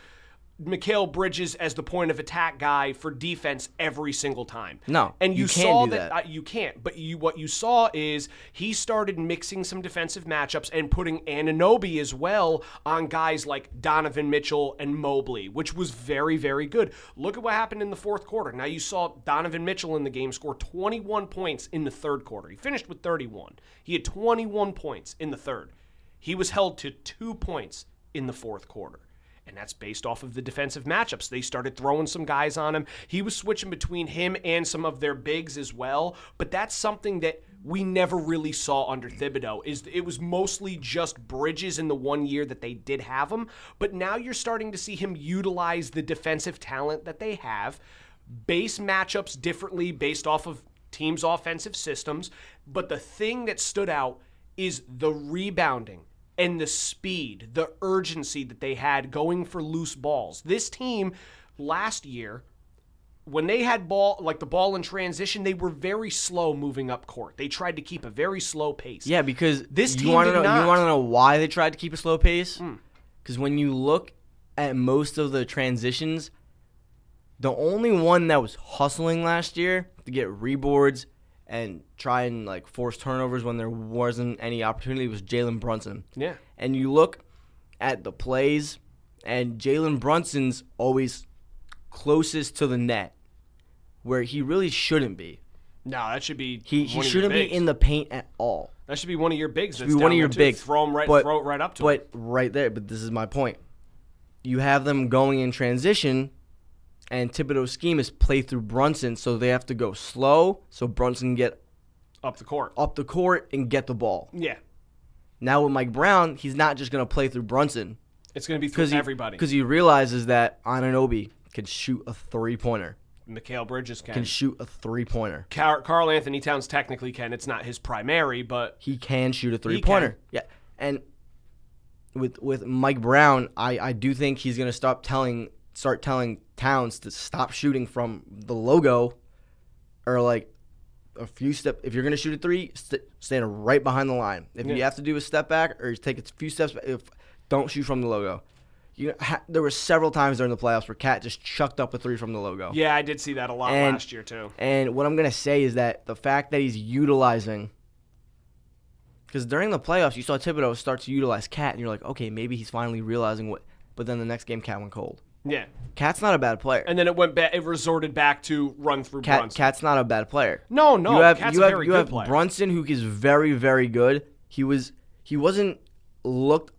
Mikal Bridges as the point of attack guy for defense every single time. No, and you can't saw do that. You can't. But what you saw is he started mixing some defensive matchups and putting Anunoby as well on guys like Donovan Mitchell and Mobley, which was very, very good. Look at what happened in the fourth quarter. Now you saw Donovan Mitchell in the game score 21 points in the third quarter. He finished with 31. He had 21 points in the third. He was held to 2 points in the fourth quarter. And that's based off of the defensive matchups. They started throwing some guys on him. He was switching between him and some of their bigs as well. But that's something that we never really saw under Thibodeau. It was mostly just Bridges in the 1 year that they did have him. But now you're starting to see him utilize the defensive talent that they have, base matchups differently based off of teams' offensive systems. But the thing that stood out is the rebounding and the speed, the urgency that they had going for loose balls. This team last year, when they had the ball in transition, they were very slow moving up court. They tried to keep a very slow pace. Yeah, because this team you want to not. know why they tried to keep a slow pace? Because when you look at most of the transitions, the only one that was hustling last year to get reboards and try and force turnovers when there wasn't any opportunity was Jalen Brunson. Yeah. And you look at the plays, and Jalen Brunson's always closest to the net, where he really shouldn't be. No, that should be he shouldn't be in the paint at all. That should be one of your bigs. Should be one of your bigs. Throw him right up to him. But right there. But this is my point. You have them going in transition. And Thibodeau's scheme is play through Brunson, so they have to go slow, so Brunson can get up the court and get the ball. Yeah. Now with Mike Brown, he's not just going to play through Brunson. It's going to be through everybody. Because he realizes that Anunoby can shoot a three-pointer. Mikal Bridges can shoot a three-pointer. Karl Anthony Towns technically can. It's not his primary, but he can shoot a three-pointer. Yeah, and with Mike Brown, I do think he's going to start telling Towns to stop shooting from the logo, or a few steps. If you're going to shoot a three, stand right behind the line. If you have to do a step back or take a few steps back, don't shoot from the logo. There were several times during the playoffs where Cat just chucked up a three from the logo. Yeah, I did see that a lot last year too. And what I'm going to say is that the fact that he's utilizing, because during the playoffs you saw Thibodeau start to utilize Cat, and you're like, okay, maybe he's finally realizing what. But then the next game, Cat went cold. Yeah. Cat's not a bad player. And then it resorted back to run through Brunson. Cat's not a bad player. No. Cat's a very good player. Brunson, who is very, very good. He wasn't looked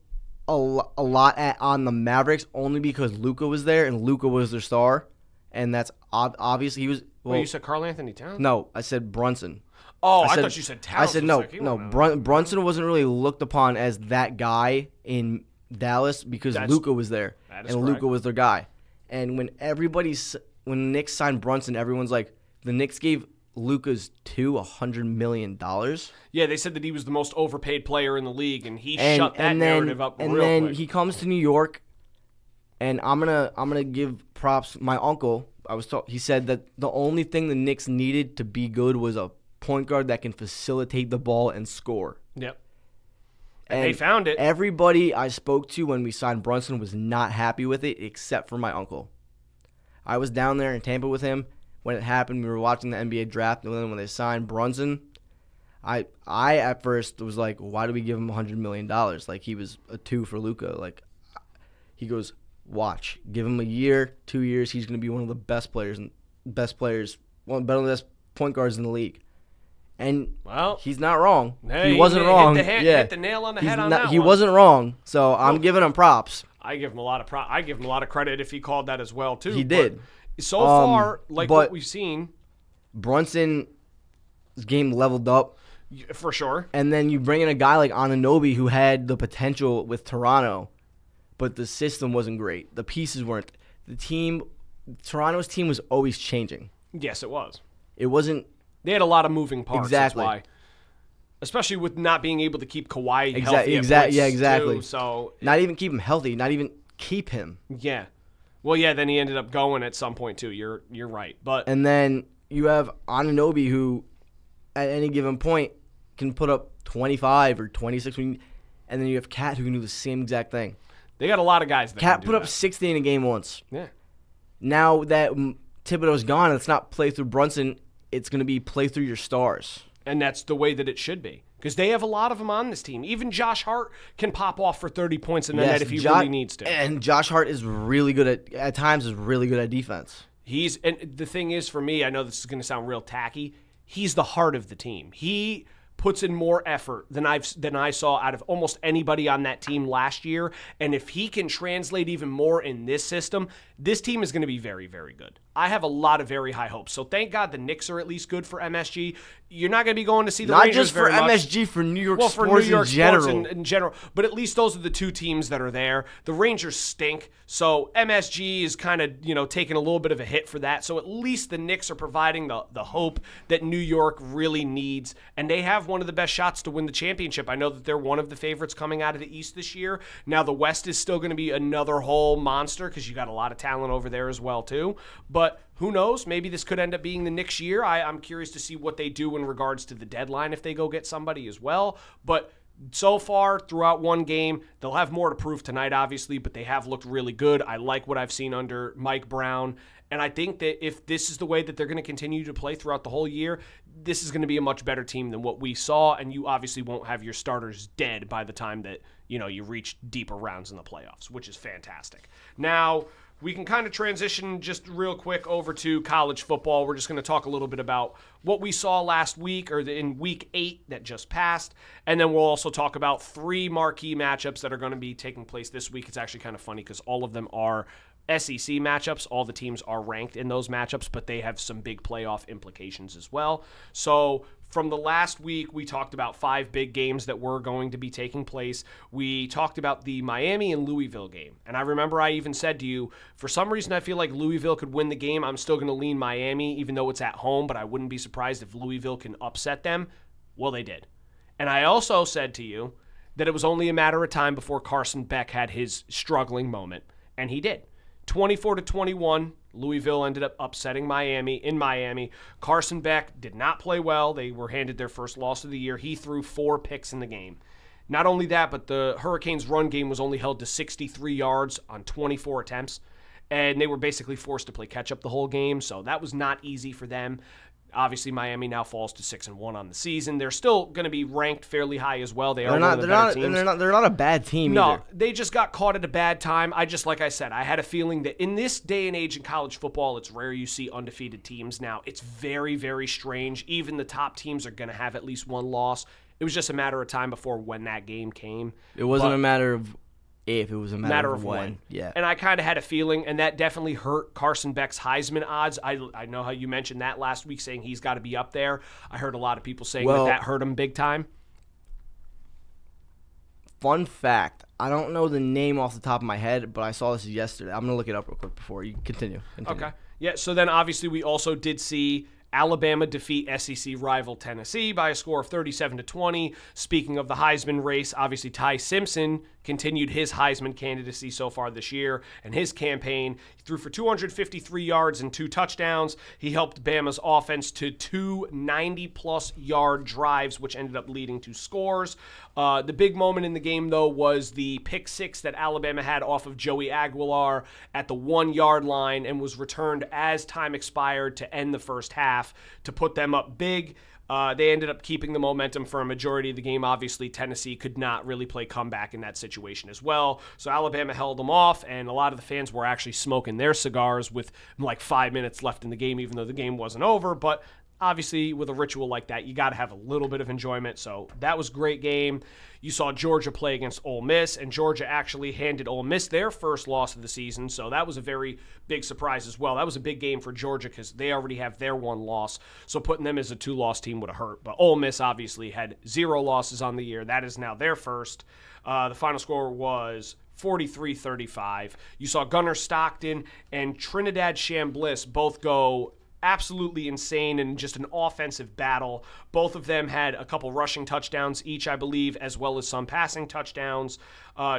a lot at on the Mavericks only because Luka was there and Luka was their star, and that's obviously he was. Well, you said Karl Anthony Towns? No, I said Brunson. Oh, I thought you said Towns. I said no. Brunson wasn't really looked upon as that guy in Dallas because Luka was there, and Luka was their guy. And when the Knicks signed Brunson, everyone's like, the Knicks gave Luka's $100 million. Yeah, they said that he was the most overpaid player in the league, and he shut that narrative up real quick. And then he comes to New York, and I'm gonna give props. My uncle, he said that the only thing the Knicks needed to be good was a point guard that can facilitate the ball and score. Yep. And they found it. Everybody I spoke to when we signed Brunson was not happy with it, except for my uncle. I was down there in Tampa with him when it happened. We were watching the NBA draft, and then when they signed Brunson, I at first was like, why do we give him $100 million? Like, he was a 2 for Luka. Like, he goes, watch, give him a year, 2 years, he's going to be one of the best players, one better than the best point guards in the league. And he's not wrong. Hey, he wasn't wrong. Hit the nail on the head on that one. He wasn't wrong. So I'm giving him props. I give him a lot of credit if he called that as well too. He did. So far, what we've seen, Brunson's game leveled up for sure. And then you bring in a guy like Anunoby who had the potential with Toronto, but the system wasn't great. The pieces weren't. Toronto's team was always changing. Yes, it was. It wasn't. They had a lot of moving parts. Exactly. That's why. Especially with not being able to keep Kawhi healthy. Exactly. Too, so not even keep him healthy. Not even keep him. Yeah. Well, yeah. Then he ended up going at some point too. You're right. And then you have Anunoby who, at any given point, can put up 25 or 26. And then you have Cat who can do the same exact thing. They got a lot of guys that Cat can do put up 60 in a game once. Yeah. Now that Thibodeau's gone, it's not play through Brunson. It's going to be play through your stars. And that's the way that it should be. Because they have a lot of them on this team. Even Josh Hart can pop off for 30 points in the net if he really needs to. And Josh Hart is really good at times is really good at defense. And the thing is, for me, I know this is going to sound real tacky, he's the heart of the team. He puts in more effort than I saw out of almost anybody on that team last year. And if he can translate even more in this system, this team is going to be very, very good. I have a lot of very high hopes. So thank God the Knicks are at least good for MSG. You're not going to be going to see the Rangers very much. Not just for MSG, for New York for sports New York in general. Sports in general. But at least those are the two teams that are there. The Rangers stink. So MSG is kind of, taking a little bit of a hit for that. So at least the Knicks are providing the hope that New York really needs. And they have one of the best shots to win the championship. I know that they're one of the favorites coming out of the East this year. Now the West is still going to be another whole monster because you got a lot of talent over there as well too. But who knows? Maybe this could end up being the Knicks' year. I'm curious to see what they do in regards to the deadline if they go get somebody as well. But so far, throughout one game, they'll have more to prove tonight, obviously, but they have looked really good. I like what I've seen under Mike Brown. And I think that if this is the way that they're going to continue to play throughout the whole year, this is going to be a much better team than what we saw. And you obviously won't have your starters dead by the time that, you reach deeper rounds in the playoffs, which is fantastic. Now, we can kind of transition just real quick over to college football. We're just going to talk a little bit about what we saw last week or in week 8 that just passed. And then we'll also talk about 3 marquee matchups that are going to be taking place this week. It's actually kind of funny because all of them are SEC matchups. All the teams are ranked in those matchups, but they have some big playoff implications as well. So from the last week, we talked about 5 big games that were going to be taking place. We talked about the Miami and Louisville game. And I remember I even said to you, for some reason I feel like Louisville could win the game. I'm still going to lean Miami, even though it's at home, but I wouldn't be surprised if Louisville can upset them. Well, they did. And I also said to you that it was only a matter of time before Carson Beck had his struggling moment. And he did. 24-21, Louisville ended up upsetting Miami in Miami. Carson Beck did not play well. They were handed their first loss of the year. He threw 4 picks in the game. Not only that, but the Hurricanes' run game was only held to 63 yards on 24 attempts, and they were basically forced to play catch-up the whole game, so that was not easy for them. Obviously, Miami now falls to 6-1 on the season. They're still going to be ranked fairly high as well. They're not a bad team either. They just got caught at a bad time. Like I said, I had a feeling that in this day and age in college football, it's rare you see undefeated teams now. It's very, very strange. Even the top teams are going to have at least one loss. It was just a matter of time before when that game came. It wasn't a matter of if, it was a matter of when. Yeah. And I kind of had a feeling, and that definitely hurt Carson Beck's Heisman odds. I know how you mentioned that last week, saying he's got to be up there. I heard a lot of people saying that hurt him big time. Fun fact, I don't know the name off the top of my head, but I saw this yesterday. I'm going to look it up real quick before you continue. Okay. Yeah, so then obviously we also did see Alabama defeat SEC rival Tennessee by a score of 37-20. Speaking of the Heisman race, obviously Ty Simpson continued his Heisman candidacy so far this year and his campaign. He threw for 253 yards and 2 touchdowns. He helped Bama's offense to 2 90-plus yard drives, which ended up leading to scores. The big moment in the game, though, was the pick six that Alabama had off of Joey Aguilar at the 1-yard line and was returned as time expired to end the first half to put them up big. They ended up keeping the momentum for a majority of the game. Obviously, Tennessee could not really play comeback in that situation as well. So Alabama held them off, and a lot of the fans were actually smoking their cigars with like 5 minutes left in the game, even though the game wasn't over. But obviously, with a ritual like that, you got to have a little bit of enjoyment. So that was a great game. You saw Georgia play against Ole Miss, and Georgia actually handed Ole Miss their first loss of the season. So that was a very big surprise as well. That was a big game for Georgia because they already have their 1 loss. So putting them as a 2-loss team would have hurt. But Ole Miss obviously had 0 losses on the year. That is now their first. The final score was 43-35. You saw Gunnar Stockton and Trinidad Chambliss both go absolutely insane and just an offensive battle. Both of them had a couple rushing touchdowns each, I believe, as well as some passing touchdowns.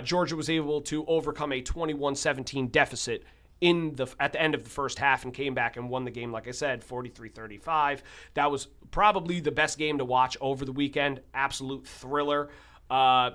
Georgia was able to overcome a 21-17 deficit at the end of the first half and came back and won the game, like I said, 43-35. That was probably the best game to watch over the weekend. Absolute thriller.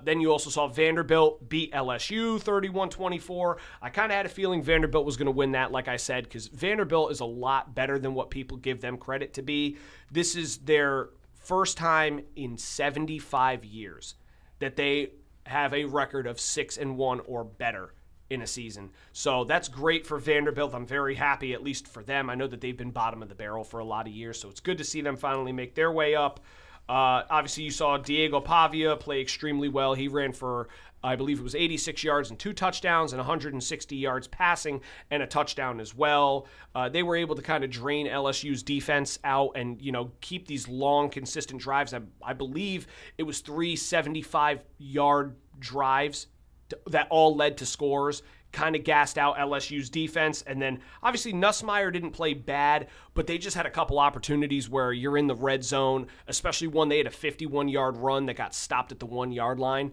Then you also saw Vanderbilt beat LSU 31-24. I kind of had a feeling Vanderbilt was going to win that, like I said, because Vanderbilt is a lot better than what people give them credit to be. This is their first time in 75 years that they have a record of 6-1 or better in a season. So that's great for Vanderbilt. I'm very happy, at least for them. I know that they've been bottom of the barrel for a lot of years, so it's good to see them finally make their way up. Obviously, you saw Diego Pavia play extremely well. He ran for, I believe it was 86 yards and 2 touchdowns and 160 yards passing and a touchdown as well. They were able to kind of drain LSU's defense out and, keep these long, consistent drives. I believe it was 3 75-yard drives that all led to scores. Kind of gassed out LSU's defense. And then obviously Nussmeier didn't play bad, but they just had a couple opportunities where you're in the red zone, especially one they had a 51-yard run that got stopped at the 1-yard line,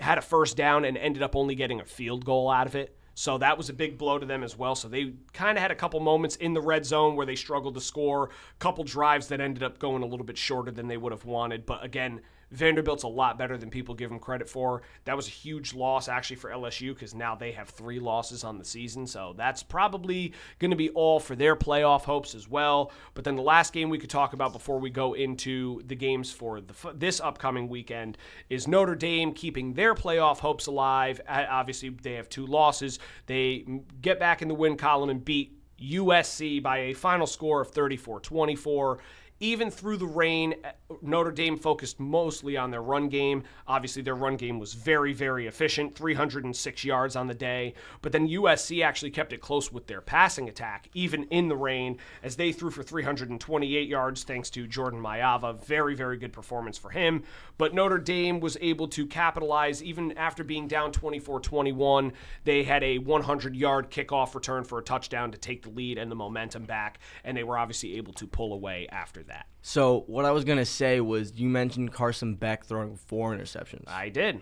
had a first down and ended up only getting a field goal out of it. So that was a big blow to them as well. So they kind of had a couple moments in the red zone where they struggled to score, a couple drives that ended up going a little bit shorter than they would have wanted. But again, Vanderbilt's a lot better than people give them credit for. That was a huge loss actually for LSU because now they have 3 losses on the season. So that's probably going to be all for their playoff hopes as well. But then the last game we could talk about before we go into the games for this upcoming weekend is Notre Dame keeping their playoff hopes alive. Obviously, they have 2 losses. They get back in the win column and beat USC by a final score of 34-24. Even through the rain, Notre Dame focused mostly on their run game. Obviously, their run game was very, very efficient, 306 yards on the day. But then USC actually kept it close with their passing attack, even in the rain, as they threw for 328 yards thanks to Jordan Mailata. Very, very good performance for him. But Notre Dame was able to capitalize even after being down 24-21. They had a 100-yard kickoff return for a touchdown to take the lead and the momentum back, and they were obviously able to pull away after that. So what I was going to say was you mentioned Carson Beck throwing 4 interceptions. I did.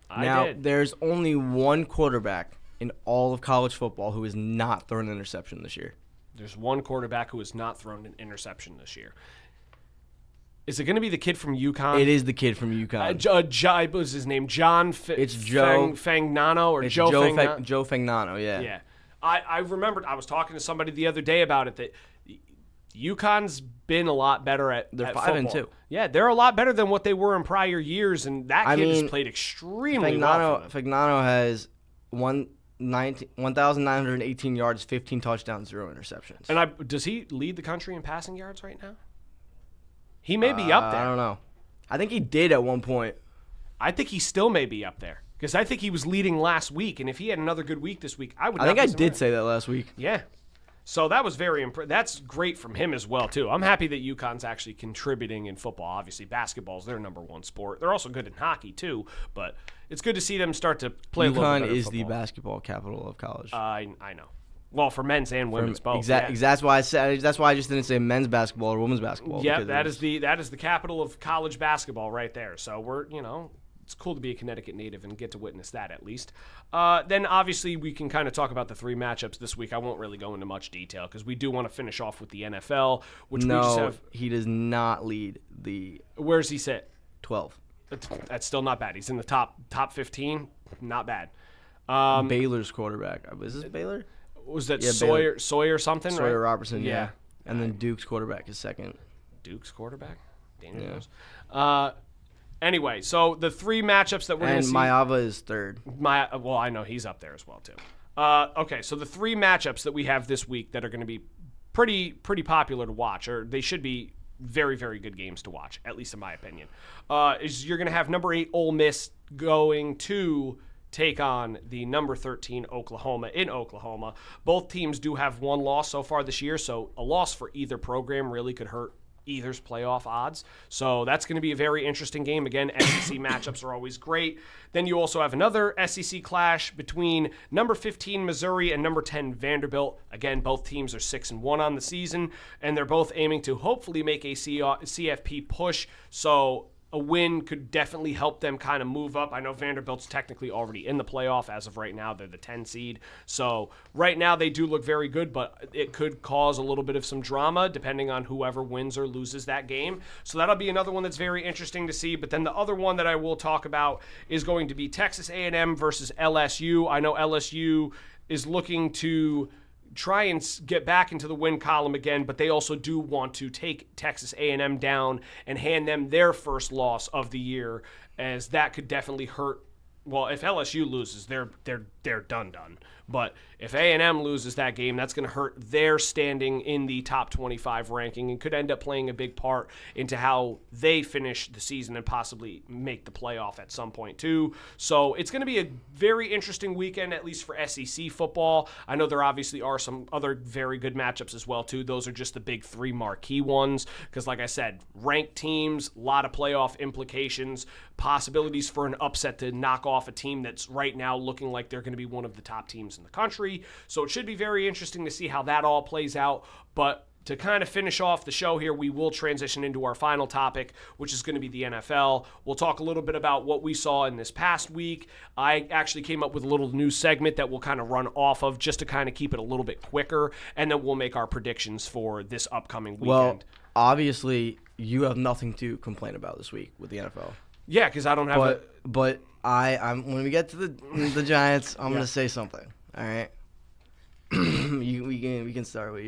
Now, there's only one quarterback in all of college football who has not thrown an interception this year. There's one quarterback who has not thrown an interception this year. Is it going to be the kid from UConn? It is the kid from UConn. What was his name? John It's Joe Fagnano or it's Joe Fagnano? Joe Fagnano, yeah. Yeah. I remembered I was talking to somebody the other day about it that UConn's been a lot better at They're at 5-2. Yeah, they're a lot better than what they were in prior years, and that kid has played extremely well for them. Fagnano has 1,918 yards, 15 touchdowns, 0 interceptions. And does he lead the country in passing yards right now? He may be up there. I don't know. I think he did at one point. I think he still may be up there because I think he was leading last week, and if he had another good week this week, I think I did say that last week. Yeah. So that was very impressive. That's great from him as well, too. I'm happy that UConn's actually contributing in football. Obviously, basketball's their number 1 sport. They're also good in hockey, too. But it's good to see them start to play a little bit better UConn is football. the basketball capital of college. I know. Well, for men's and women's both. Exactly. Yeah. That's why I said. That's why I just didn't say men's basketball or women's basketball. Yeah, that is the capital of college basketball right there. So it's cool to be a Connecticut native and get to witness that at least. Then obviously we can kind of talk about the 3 matchups this week. I won't really go into much detail because we do want to finish off with the NFL, which we just have. He does not lead the. Where's he sit? 12. That's still not bad. He's in the top 15. Not bad. Baylor's quarterback. Is this Baylor? Was that Baylor. Sawyer something? Sawyer right? Robertson, yeah. And then Duke's quarterback is second. Duke's quarterback? Daniel knows. Anyway, so the 3 matchups that we're going to see. And Maiyava is third. Well, I know he's up there as well, too. Okay, so the 3 matchups that we have this week that are going to be pretty popular to watch, or they should be very, very good games to watch, at least in my opinion, is you're going to have number 8 Ole Miss going to take on the number 13 Oklahoma in Oklahoma. Both teams do have 1 loss so far this year, so a loss for either program really could hurt either's playoff odds. So that's going to be a very interesting game. Again, SEC matchups are always great. Then you also have another SEC clash between number 15 Missouri and number 10 Vanderbilt. Again, both teams are 6-1 on the season, and they're both aiming to hopefully make a CFP push. So a win could definitely help them kind of move up. I know Vanderbilt's technically already in the playoff as of right now. They're the 10 seed. So right now they do look very good, but it could cause a little bit of some drama depending on whoever wins or loses that game. So that'll be another one that's very interesting to see. But then the other one that I will talk about is going to be Texas A&M versus LSU. I know LSU is looking to try and get back into the win column again, but they also do want to take Texas A&M down and hand them their first loss of the year, as that could definitely hurt. Well, if LSU loses, they're done. But if A&M loses that game, that's going to hurt their standing in the top 25 ranking and could end up playing a big part into how they finish the season and possibly make the playoff at some point too. So it's going to be a very interesting weekend, at least for SEC football. I know there obviously are some other very good matchups as well too. Those are just the big 3 marquee ones because, like I said, ranked teams, a lot of playoff implications, possibilities for an upset to knock off a team that's right now looking like they're going to be one of the top teams in the country. So it should be very interesting to see how that all plays out. But to kind of finish off the show here, we will transition into our final topic, which is going to be the NFL. We'll talk a little bit about what we saw in this past week. I actually came up with a little new segment that we'll kind of run off of just to kind of keep it a little bit quicker, and then we'll make our predictions for this upcoming weekend. Well, obviously, you have nothing to complain about this week with the NFL. Yeah, because I don't have But I'm when we get to the Giants, I'm gonna say something. All right, we can start with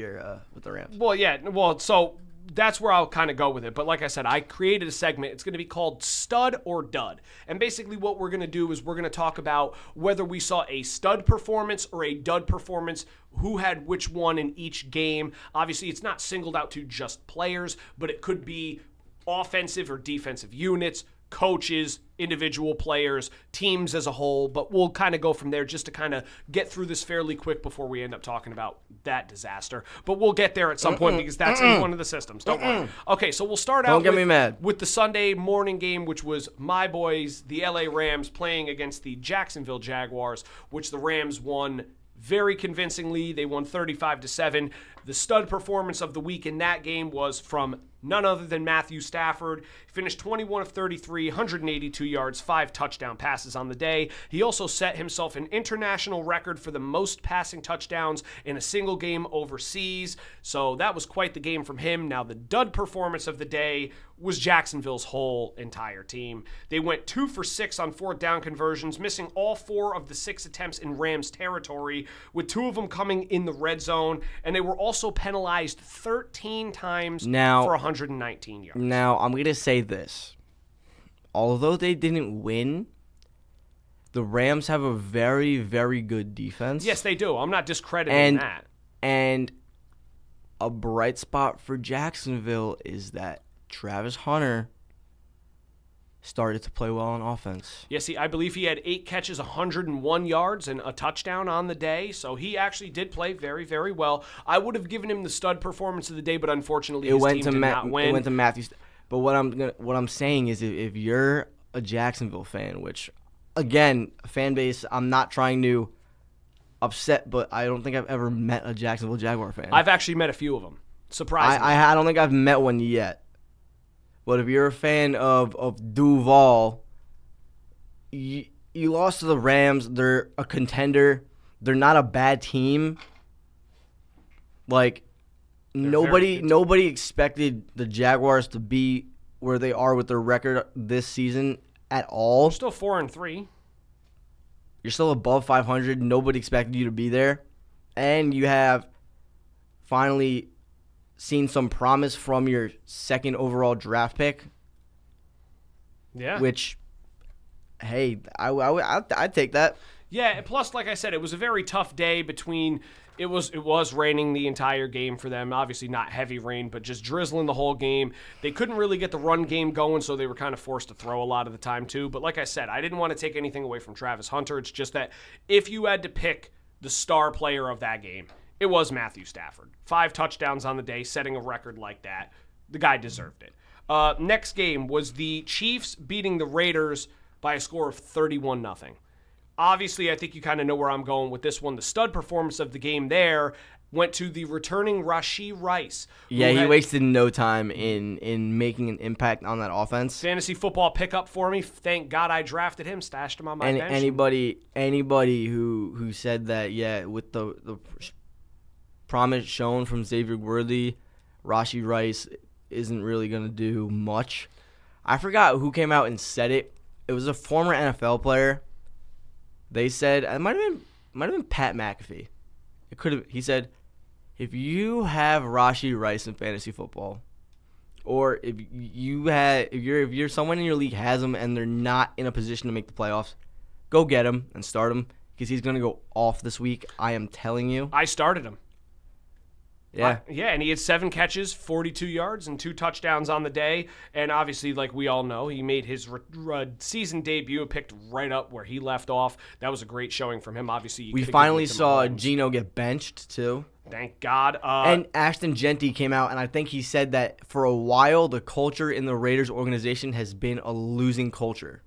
with the Rams. Well, yeah. Well, so that's where I'll kind of go with it. But like I said, I created a segment. It's going to be called Stud or Dud. And basically what we're going to do is we're going to talk about whether we saw a stud performance or a dud performance, who had which one in each game. Obviously, it's not singled out to just players, but it could be offensive or defensive units, coaches, individual players, teams as a whole, but we'll kind of go from there just to kind of get through this fairly quick before we end up talking about that disaster. But we'll get there at some point because that's in one of the systems. Don't worry. Okay, so we'll start out with the Sunday morning game, which was my boys, the LA Rams, playing against the Jacksonville Jaguars, which the Rams won very convincingly. They won 35-7. The stud performance of the week in that game was from none other than Matthew Stafford. He finished 21 of 33, 182 yards, 5 touchdown passes on the day. He also set himself an international record for the most passing touchdowns in a single game overseas. So that was quite the game from him. Now, the dud performance of the day was Jacksonville's whole entire team. They went 2 for 6 on 4th down conversions, missing all 4 of the 6 attempts in Rams territory, with 2 of them coming in the red zone, and they were also penalized 13 times for 119 yards. Now, I'm going to say this. Although they didn't win, the Rams have a very, very good defense. Yes, they do. I'm not discrediting that. And a bright spot for Jacksonville is that Travis Hunter started to play well on offense. Yeah, see, I believe he had 8 catches, 101 yards, and a touchdown on the day. So he actually did play very, very well. I would have given him the stud performance of the day, but unfortunately his team did not win. It went to Matthew. But what I'm saying is, if you're a Jacksonville fan, which, again, fan base, I'm not trying to upset, but I don't think I've ever met a Jacksonville Jaguar fan. I've actually met a few of them. Surprisingly. I don't think I've met one yet. But if you're a fan of Duval, you lost to the Rams. They're a contender. They're not a bad team. Like, nobody expected the Jaguars to be where they are with their record this season at all. Still 4-3. You're still above 500. Nobody expected you to be there. And you have finally seen some promise from your second overall draft pick. Yeah. Which, hey, I'd take that. Yeah, plus, like I said, it was a very tough day between it was raining the entire game for them. Obviously not heavy rain, but just drizzling the whole game. They couldn't really get the run game going, so they were kind of forced to throw a lot of the time too. But like I said, I didn't want to take anything away from Travis Hunter. It's just that if you had to pick the star player of that game, it was Matthew Stafford. 5 touchdowns on the day, setting a record like that. The guy deserved it. Next game was the Chiefs beating the Raiders by a score of 31-0. Obviously, I think you kind of know where I'm going with this one. The stud performance of the game there went to the returning Rashee Rice. Yeah, he wasted no time in making an impact on that offense. Fantasy football pickup for me. Thank God I drafted him, stashed him on my bench. Anybody who said that, yeah, with the promise shown from Xavier Worthy, Rashee Rice isn't really going to do much. I forgot who came out and said it. It was a former NFL player. They said, it might have been Pat McAfee. It could have. He said, if you have Rashee Rice in fantasy football, or if you're someone in your league has him and they're not in a position to make the playoffs, go get him and start him because he's going to go off this week. I am telling you. I started him. Yeah. And he had 7 catches, 42 yards, and 2 touchdowns on the day. And obviously, like we all know, he made his season debut, picked right up where he left off. That was a great showing from him. Obviously, we finally saw Geno get benched, too. Thank God. And Ashton Genty came out, and I think he said that for a while, the culture in the Raiders organization has been a losing culture.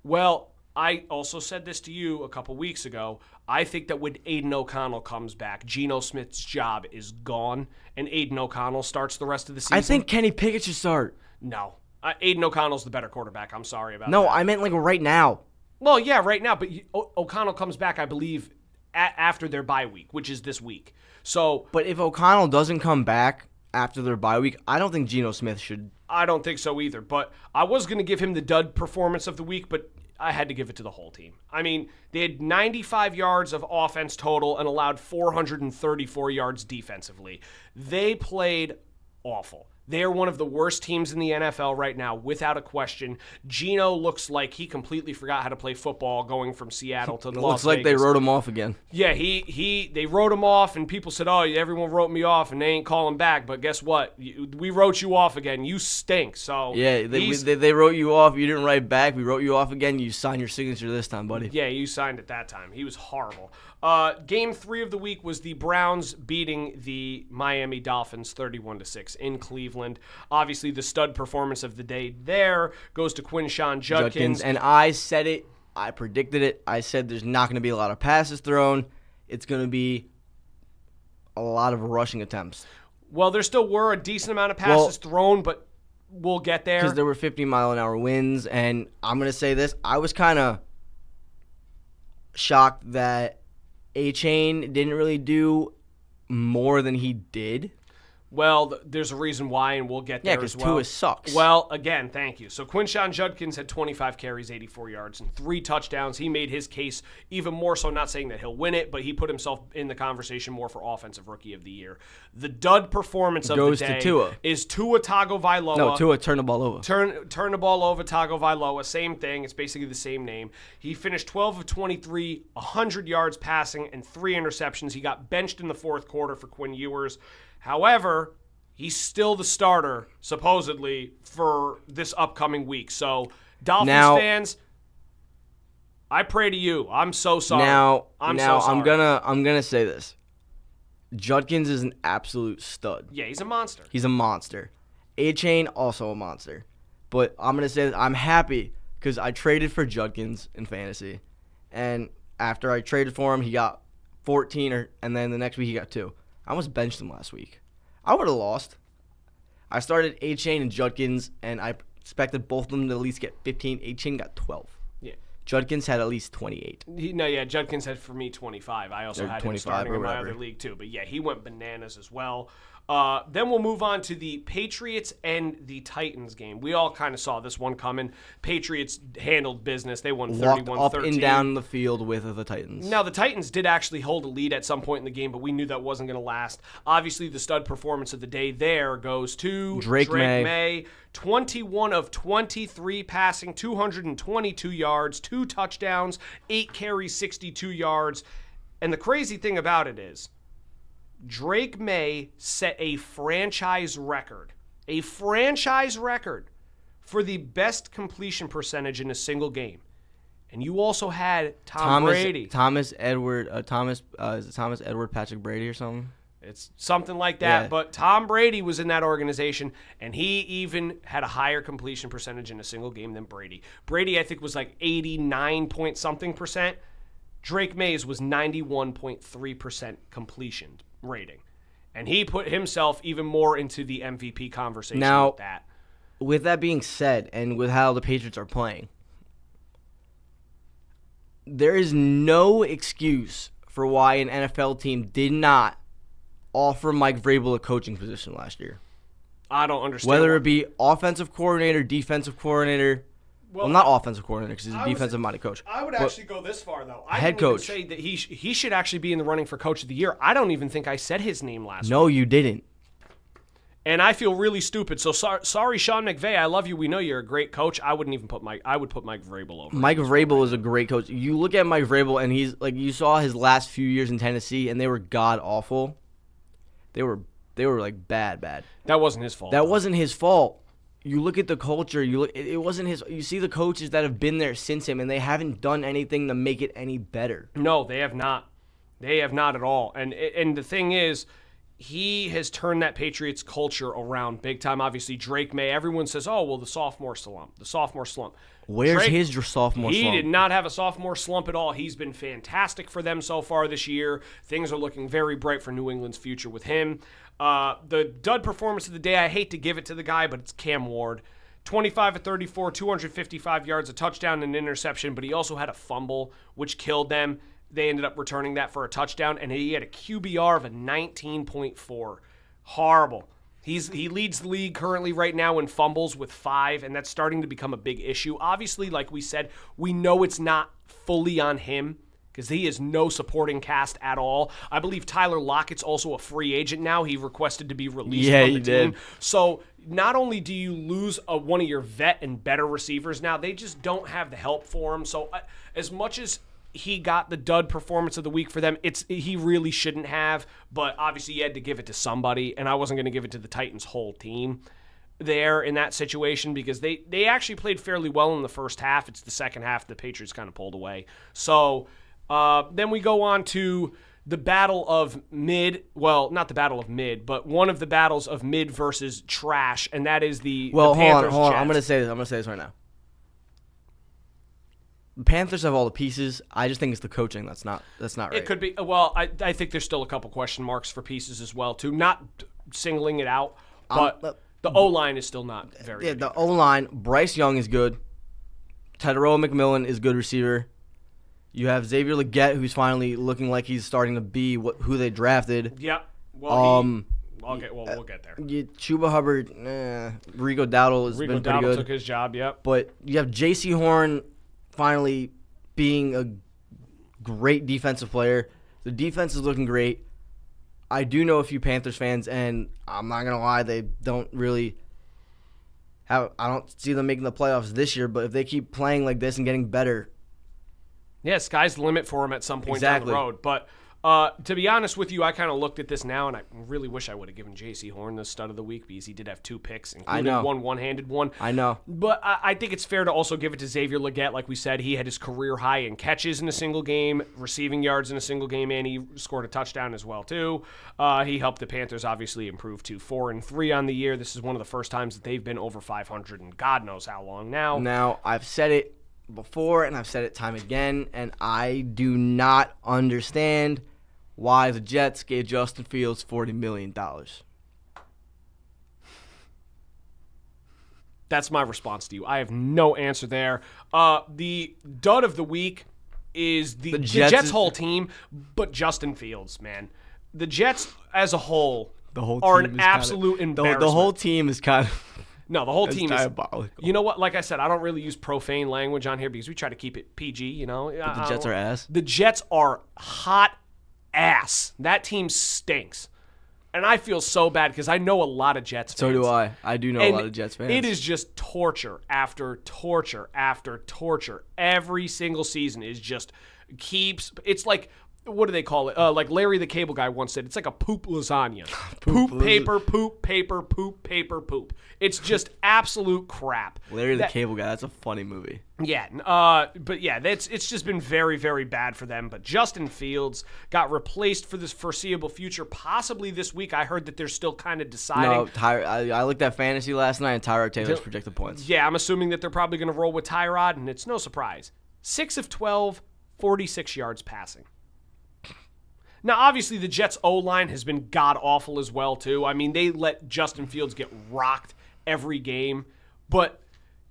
Well, I also said this to you a couple weeks ago. I think that when Aiden O'Connell comes back, Geno Smith's job is gone, and Aiden O'Connell starts the rest of the season. I think Kenny Pickett should start. No. Aiden O'Connell's the better quarterback. I'm sorry about that. No, I meant like right now. Well, yeah, right now. But O'Connell comes back, I believe, after their bye week, which is this week. But if O'Connell doesn't come back after their bye week, I don't think Geno Smith should. I don't think so either. But I was going to give him the dud performance of the week, but I had to give it to the whole team. I mean, they had 95 yards of offense total and allowed 434 yards defensively. They played awful. They are one of the worst teams in the NFL right now, without a question. Geno looks like he completely forgot how to play football going from Seattle to Las Vegas. Looks like they wrote him off again. Yeah, they wrote him off, and people said, oh, everyone wrote me off, and they ain't calling back. But guess what? We wrote you off again. You stink. So yeah, they wrote you off. You didn't write back. We wrote you off again. You signed your signature this time, buddy. Yeah, you signed it that time. He was horrible. Game 3 of the week was the Browns beating the Miami Dolphins 31-6 in Cleveland. Obviously, the stud performance of the day there goes to Quinshon Judkins. And I said it. I predicted it. I said there's not going to be a lot of passes thrown. It's going to be a lot of rushing attempts. Well, there still were a decent amount of passes thrown, but we'll get there. Because there were 50-mile-an-hour winds, and I'm going to say this. I was kind of shocked that A-Chain didn't really do more than he did. Well, there's a reason why, and we'll get there as well. Yeah, because Tua sucks. Well, again, thank you. So Quinshon Judkins had 25 carries, 84 yards, and 3 touchdowns. He made his case even more so, not saying that he'll win it, but he put himself in the conversation more for Offensive Rookie of the Year. The dud performance of the day is Tua Tagovailoa. No, Tua turn the ball over. Turn the ball over, Tagovailoa. Same thing. It's basically the same name. He finished 12 of 23, 100 yards passing, and 3 interceptions. He got benched in the fourth quarter for Quinn Ewers. However, he's still the starter, supposedly, for this upcoming week. So, Dolphins fans, I pray to you. I'm so sorry. I'm gonna say this. Judkins is an absolute stud. Yeah, he's a monster. He's a monster. A-Chain, also a monster. But I'm gonna say that I'm happy because I traded for Judkins in fantasy. And after I traded for him, he got 14, and then the next week he got 2. I almost benched him last week. I would have lost. I started A-Chain and Judkins, and I expected both of them to at least get 15. A-Chain got 12. Yeah. Judkins had at least 28. Judkins had for me 25. I also had him starting in my other league too. But yeah, he went bananas as well. Then we'll move on to the Patriots and the Titans game. We all kind of saw this one coming. Patriots handled business. They won 31-13. Walked up and down the field with the Titans. Now, the Titans did actually hold a lead at some point in the game, but we knew that wasn't going to last. Obviously, the stud performance of the day there goes to Drake May. 21 of 23 passing, 222 yards, 2 touchdowns, 8 carries, 62 yards. And the crazy thing about it is, Drake May set a franchise record for the best completion percentage in a single game. And you also had Tom Brady. Is it Thomas Edward Patrick Brady or something? It's something like that. Yeah. But Tom Brady was in that organization, and he even had a higher completion percentage in a single game than Brady. Brady, I think, was like 89-point-something%. Drake Mays was 91.3% completion rating. And he put himself even more into the MVP conversation now, with that. With that being said, and with how the Patriots are playing, there is no excuse for why an NFL team did not offer Mike Vrabel a coaching position last year. I don't understand. Whether it be offensive coordinator, defensive coordinator. Well, not offensive coordinator because he's a defensive-minded coach. I would actually go this far, though. I head coach. Say that he should actually be in the running for Coach of the Year. I don't even think I said his name last week. No, you didn't. And I feel really stupid. So sorry, Sean McVay. I love you. We know you're a great coach. I wouldn't even put Mike Vrabel over. Mike Vrabel is a great coach. You look at Mike Vrabel, and he's like, you saw his last few years in Tennessee, and they were god awful. They were like bad. That wasn't his fault. That wasn't his fault. You look at the culture. It wasn't his. You see the coaches that have been there since him, and they haven't done anything to make it any better. No, they have not. They have not at all. And the thing is, he has turned that Patriots culture around big time. Obviously, Drake May. Everyone says, "Oh, well, the sophomore slump." Where's Drake, his sophomore slump? He did not have a sophomore slump at all. He's been fantastic for them so far this year. Things are looking very bright for New England's future with him. The dud performance of the day, I hate to give it to the guy, but it's Cam Ward. 25 of 34, 255 yards, a touchdown and an interception, but he also had a fumble, which killed them. They ended up returning that for a touchdown, and he had a QBR of a 19.4. Horrible. He leads the league currently right now in fumbles with 5, and that's starting to become a big issue. Obviously, like we said, we know it's not fully on him because he has no supporting cast at all. I believe Tyler Lockett's also a free agent now. He requested to be released from the team. Did. So not only do you lose one of your vet and better receivers now, they just don't have the help for him. So as much as he got the dud performance of the week for them, he really shouldn't have, but obviously he had to give it to somebody, and I wasn't going to give it to the Titans' whole team there in that situation because they actually played fairly well in the first half. It's the second half the Patriots kind of pulled away. So then we go on to the battle of mid. Well, not the battle of mid, but one of the battles of mid versus trash, and that is the Panthers. Hold on. I'm going to say this right now. The Panthers have all the pieces. I just think it's the coaching that's not right. It could be. Well, I think there's still a couple question marks for pieces as well, too. Not singling it out, but the O-line is still not very good. The O-line, Bryce Young is good. Tedero McMillan is a good receiver. You have Xavier Legette, who's finally looking like he's starting to be who they drafted. Yep. Well, we'll get there. Chuba Hubbard, Rico Dowdle has been pretty good. Took his job, yep. But you have J.C. Horn finally being a great defensive player. The defense is looking great. I do know a few Panthers fans, and I'm not going to lie, they don't really I don't see them making the playoffs this year, but if they keep playing like this and getting better. Yeah, sky's the limit for him at some point down the road. But to be honest with you, I kind of looked at this now, and I really wish I would have given J.C. Horn the stud of the week because he did have 2 picks, including one one-handed one. I know. But I think it's fair to also give it to Xavier Legette. Like we said, he had his career high in catches in a single game, receiving yards in a single game, and he scored a touchdown as well, too. He helped the Panthers obviously improve to 4-3 on the year. This is one of the first times that they've been over 500 in God knows how long now. Now, I've said it before, and I've said it time again, and I do not understand why the Jets gave Justin Fields $40 million. That's my response to you. I have no answer there. The dud of the week is the Jets' whole team, but Justin Fields, man. The Jets as a whole are an absolute embarrassment. The whole team is kind of... No, the whole team is diabolical. You know what? Like I said, I don't really use profane language on here because we try to keep it PG, you know? But the Jets are ass? The Jets are hot ass. That team stinks. And I feel so bad because I know a lot of Jets fans. So do I. I do know a lot of Jets fans. It is just torture after torture after torture. Every single season is just keeps. It's like, what do they call it? Like Larry the Cable Guy once said, it's like a poop lasagna. Poop, paper, poop, paper, poop, paper, poop. It's just absolute crap. Larry the Cable Guy, that's a funny movie. Yeah, but yeah, it's just been very, very bad for them. But Justin Fields got replaced for this foreseeable future, possibly this week. I heard that they're still kind of deciding. No, I looked at fantasy last night, and Tyrod Taylor's projected points. Yeah, I'm assuming that they're probably going to roll with Tyrod, and it's no surprise. 6 of 12, 46 yards passing. Now, obviously, the Jets' O-line has been god-awful as well, too. I mean, they let Justin Fields get rocked every game. But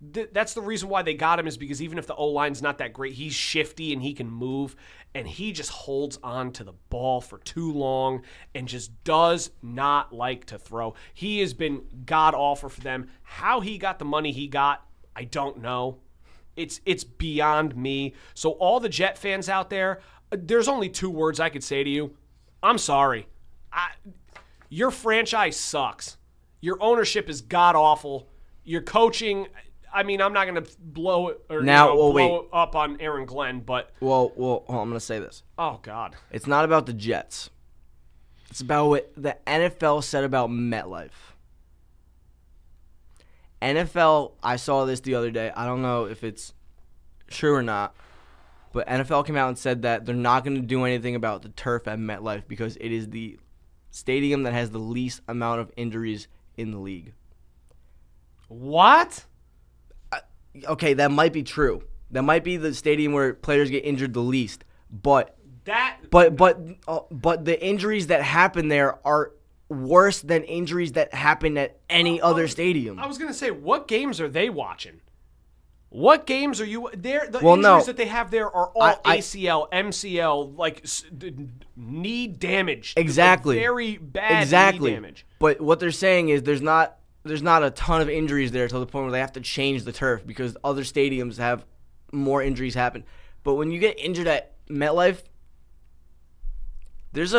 that's the reason why they got him, is because even if the O-line's not that great, he's shifty and he can move. And he just holds on to the ball for too long and just does not like to throw. He has been god-awful for them. How he got the money he got, I don't know. It's beyond me. So all the Jet fans out there, there's only 2 words I could say to you. I'm sorry. Your franchise sucks. Your ownership is god-awful. Your coaching, I mean, I'm not going to blow it or blow up on Aaron Glenn, but... Well, I'm going to say this. Oh, God. It's not about the Jets. It's about what the NFL said about MetLife. NFL, I saw this the other day. I don't know if it's true or not, but NFL came out and said that they're not going to do anything about the turf at MetLife because it is the stadium that has the least amount of injuries in the league. What? Okay, that might be true. That might be the stadium where players get injured the least, but the injuries that happen there are worse than injuries that happen at any other stadium. I was going to say, what games are they watching? What games are you there? The injuries that they have there are all ACL, MCL, like knee damage. Exactly. Like very bad knee damage. But what they're saying is there's not a ton of injuries there to the point where they have to change the turf because other stadiums have more injuries happen. But when you get injured at MetLife, there's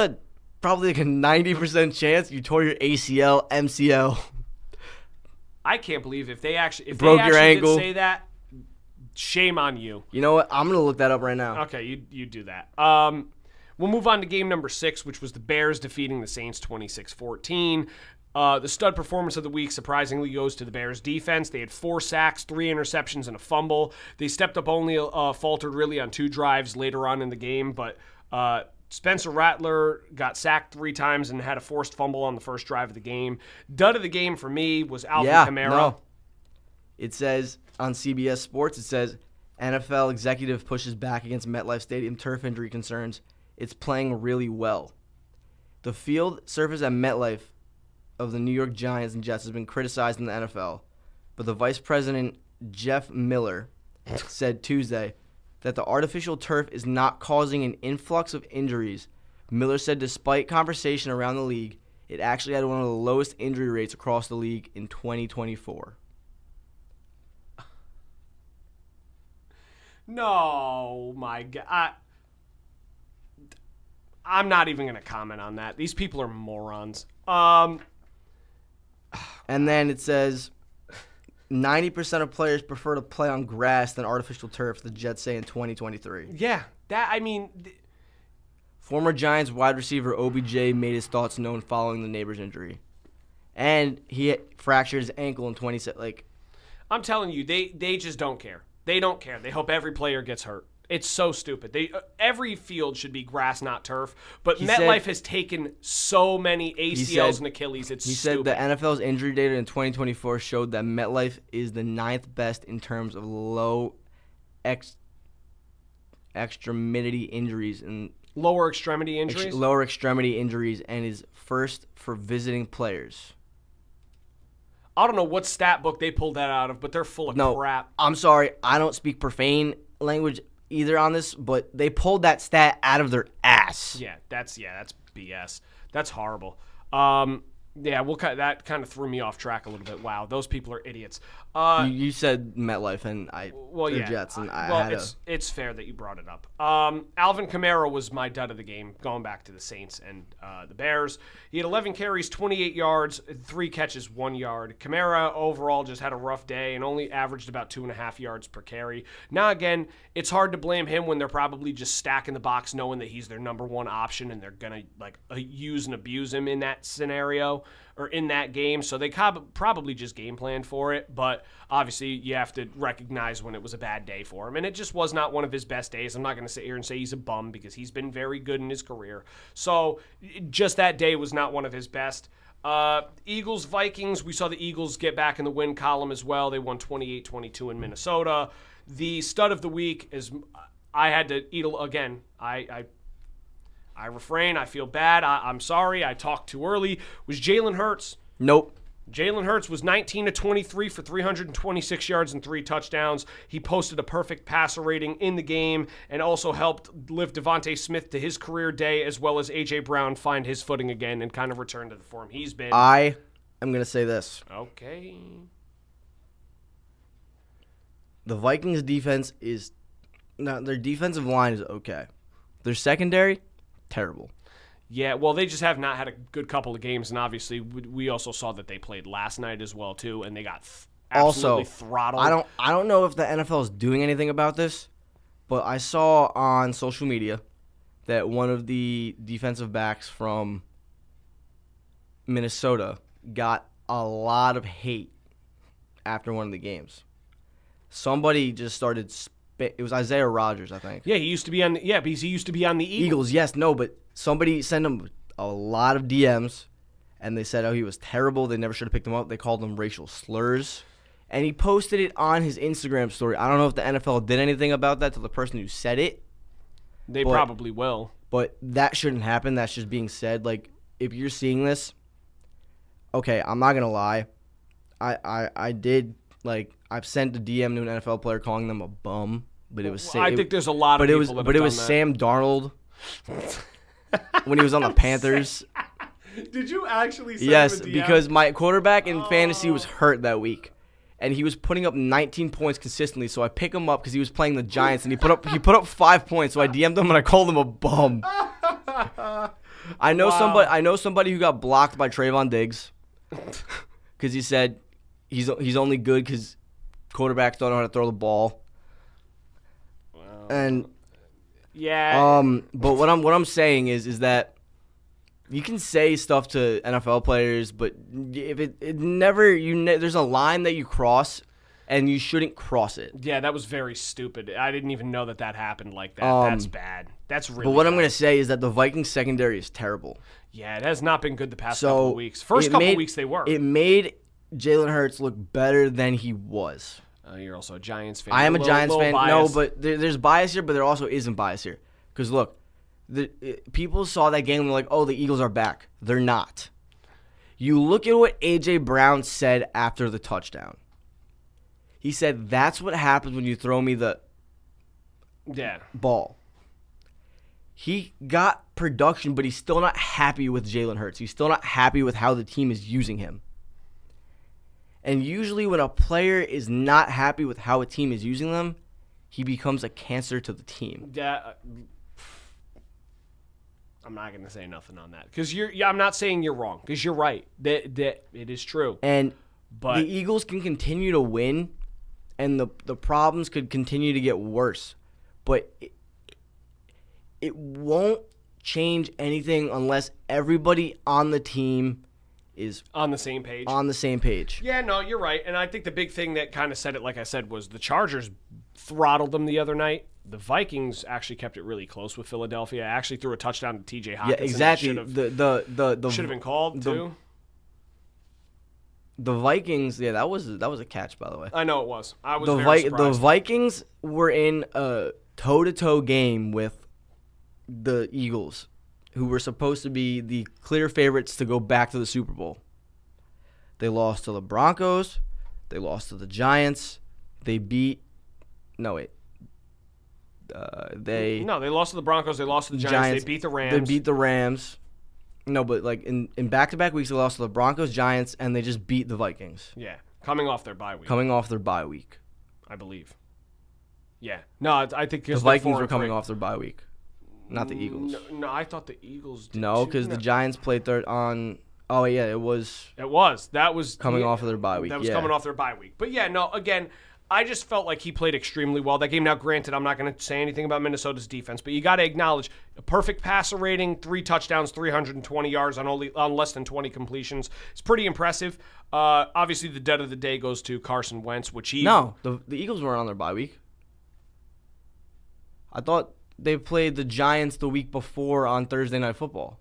probably like a 90% chance you tore your ACL, MCL. I can't believe if they actually broke your ankle. Did say that. Shame on you. You know what? I'm gonna look that up right now. Okay, you do that. We'll move on to game number 6, which was the Bears defeating the Saints 26-14. The stud performance of the week surprisingly goes to the Bears defense. They had 4 sacks, 3 interceptions, and a fumble. They stepped up only, faltered really on 2 drives later on in the game, but Spencer Rattler got sacked 3 times and had a forced fumble on the first drive of the game. Dud of the game for me was Alvin Kamara. No. It says on CBS Sports, it says NFL executive pushes back against MetLife Stadium turf injury concerns. It's playing really well. The field surface at MetLife of the New York Giants and Jets has been criticized in the NFL, but the vice president, Jeff Miller, said Tuesday that the artificial turf is not causing an influx of injuries. Miller said despite conversation around the league, it actually had one of the lowest injury rates across the league in 2024. No, my God. I'm not even going to comment on that. These people are morons. And then it says 90% of players prefer to play on grass than artificial turf, the Jets say in 2023. Yeah, Former Giants wide receiver OBJ made his thoughts known following the neighbor's injury. And he fractured his ankle in 20. I'm telling you, they just don't care. They don't care. They hope every player gets hurt. It's so stupid. Every field should be grass, not turf. But MetLife has taken so many ACLs and Achilles. It's stupid. He said the NFL's injury data in 2024 showed that MetLife is the 9th best in terms of low extremity injuries in Lower extremity injuries? Lower extremity injuries, and is first for visiting players. I don't know what stat book they pulled that out of, but they're full of crap. I'm sorry. I don't speak profane language either on this, but they pulled that stat out of their ass. Yeah, that's BS. That's horrible. That kind of threw me off track a little bit. Wow, those people are idiots. You said MetLife and the Jets, and it's fair that you brought it up. Alvin Kamara was my dud of the game, going back to the Saints and the Bears. He had 11 carries, 28 yards, 3 catches, 1 yard. Kamara overall just had a rough day and only averaged about 2.5 yards per carry. Now, again, it's hard to blame him when they're probably just stacking the box knowing that he's their number one option and they're going to use and abuse him in that scenario or in that game. So they probably just game planned for it. But obviously you have to recognize when it was a bad day for him. And it just was not one of his best days. I'm not going to sit here and say he's a bum because he's been very good in his career. So just that day was not one of his best. Eagles, Vikings, we saw the Eagles get back in the win column as well. They won 28-22 in Minnesota. The stud of the week is I had to eat again. I refrain. I feel bad. I'm sorry. I talked too early. Was Jalen Hurts. Nope. Jalen Hurts was 19-23 for 326 yards and 3 touchdowns. He posted a perfect passer rating in the game and also helped lift Devontae Smith to his career day, as well as A.J. Brown find his footing again and kind of return to the form he's been. I am going to say this. Okay. The Vikings defense their defensive line is okay. Their secondary, terrible. Yeah, well, they just have not had a good couple of games, and obviously we also saw that they played last night as well too, and they got absolutely throttled. I don't know if the NFL is doing anything about this, but I saw on social media that one of the defensive backs from Minnesota got a lot of hate after one of the games. Somebody just started it was Isaiah Rodgers, I think. Yeah, he used to be on because he used to be on the Eagles. Yes, no, but somebody sent him a lot of DMs, and they said, he was terrible. They never should have picked him up. They called him racial slurs. And he posted it on his Instagram story. I don't know if the NFL did anything about that to the person who said it. They probably will. But that shouldn't happen. That's just being said. Like, if you're seeing this, okay, I'm not going to lie. I did, I've sent a DM to an NFL player calling them a bum, but it was I think there's a lot of people but it was Sam Darnold when he was on the Panthers. Did you actually send Yes, him a DM? because my quarterback in fantasy was hurt that week, and he was putting up 19 points consistently. So I pick him up because he was playing the Giants, and he put up 5 points. So I DM'd him and I called him a bum. I know somebody who got blocked by Trayvon Diggs because he said he's only good because quarterbacks don't know how to throw the ball. And yeah. But what I'm saying is that you can say stuff to NFL players, but if there's a line that you cross, and you shouldn't cross it. Yeah, that was very stupid. I didn't even know that happened like that. That's bad. That's really. But what bad. I'm gonna say is that the Vikings secondary is terrible. Yeah, it has not been good the past couple of weeks. First couple of weeks they were. It made Jalen Hurts look better than he was. You're also a Giants fan. I am a Giants fan. Bias. No, but there's bias here, but there also isn't bias here. Because look, people saw that game and they're like, oh, the Eagles are back. They're not. You look at what A.J. Brown said after the touchdown. He said, that's what happens when you throw me the ball. He got production, but he's still not happy with Jalen Hurts. He's still not happy with how the team is using him. And usually when a player is not happy with how a team is using them, he becomes a cancer to the team. Yeah, I'm not going to say nothing on that. Because I'm not saying you're wrong. Because you're right. That it is true. But the Eagles can continue to win, and the problems could continue to get worse. But it won't change anything unless everybody on the team is on the same page. Yeah, no, you're right. And I think the big thing that kind of said it, like I said, was the Chargers throttled them the other night. The Vikings actually kept it really close with Philadelphia. I actually threw a touchdown to T.J. Hawkins. Yeah, exactly. The should have been called too. The Vikings, yeah, that was a catch, by the way. I know it was. I was very surprised. The Vikings were in a toe-to-toe game with the Eagles, who were supposed to be the clear favorites to go back to the Super Bowl. They lost to the Broncos. They lost to the Giants. They beat. No, wait. They lost to the Broncos. They lost to the Giants. They beat the Rams. They beat the Rams. No, but like in back-to-back weeks, they lost to the Broncos, Giants, and they just beat the Vikings. Yeah, coming off their bye week. I believe. Yeah. No, I think the Vikings were coming off their bye week, not the Eagles. No, I thought the Eagles did. No, because the Giants played third on. Oh yeah, it was. That was coming off of their bye week. That was coming off their bye week. But yeah, no. Again, I just felt like he played extremely well that game. Now, granted, I'm not going to say anything about Minnesota's defense, but you got to acknowledge a perfect passer rating, 3 touchdowns, 320 yards on less than 20 completions. It's pretty impressive. Obviously, the dead of the day goes to Carson Wentz, which he. No, the Eagles weren't on their bye week. I thought they played the Giants the week before on Thursday Night Football.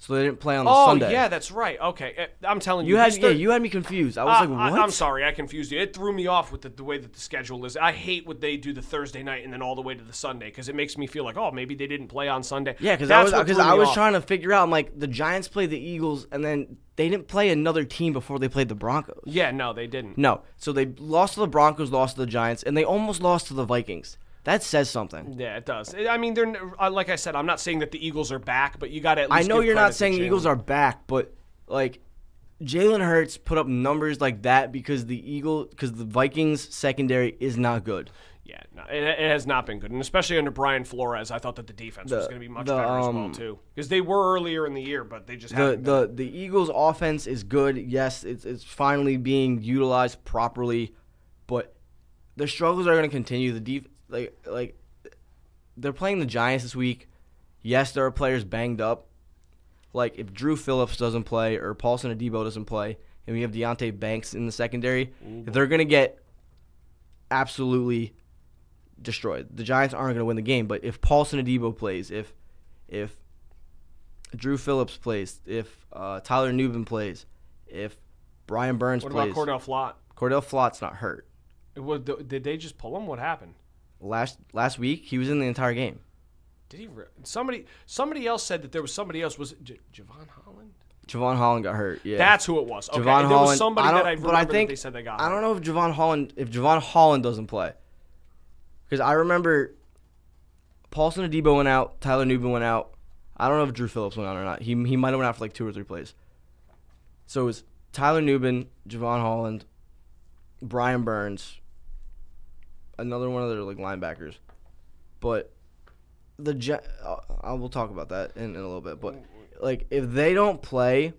So they didn't play on the Sunday. Oh, yeah, that's right. Okay. I'm telling you. You had me confused. I was like, what? I'm sorry. I confused you. It threw me off with the way that the schedule is. I hate what they do the Thursday night and then all the way to the Sunday because it makes me feel like, oh, maybe they didn't play on Sunday. Yeah, because I was trying to figure out, I'm like, the Giants played the Eagles, and then they didn't play another team before they played the Broncos. Yeah, no, they didn't. No. So they lost to the Broncos, lost to the Giants, and they almost lost to the Vikings. That says something. Yeah, it does. I mean, they're like I said, I'm not saying that the Eagles are back, but you got to at least. I know you're not saying the Eagles are back, but like Jalen Hurts put up numbers like that because the Vikings secondary is not good. Yeah, no, it has not been good, and especially under Brian Flores, I thought that the defense was going to be much better as well too, because they were earlier in the year, but they just haven't been. The Eagles' offense is good. Yes, it's finally being utilized properly, but the struggles are going to continue. The defense. Like, they're playing the Giants this week. Yes, there are players banged up. Like, if Drew Phillips doesn't play or Paulson Adebo doesn't play, and we have Deonte Banks in the secondary, they're going to get absolutely destroyed. The Giants aren't going to win the game, but if Paulson Adebo plays, if Drew Phillips plays, if Tyler Nubin plays, if Brian Burns plays. What about Cordell Flott? Cordell Flott's not hurt. Did they just pull him? What happened? Last week, he was in the entire game. Did he? Somebody else said that there was somebody else. Was it Javon Holland? Javon Holland got hurt. Yeah, that's who it was. Okay, Javon there Holland, was somebody that I remember that they said they got. I don't know if Javon Holland doesn't play, because I remember Paulson Adebo went out, Tyler Nubin went out. I don't know if Drew Phillips went out or not. He might have went out for like 2 or 3 plays. So it was Tyler Nubin, Javon Holland, Brian Burns. Another one of their like linebackers, but I will talk about that in a little bit. But like if they don't play,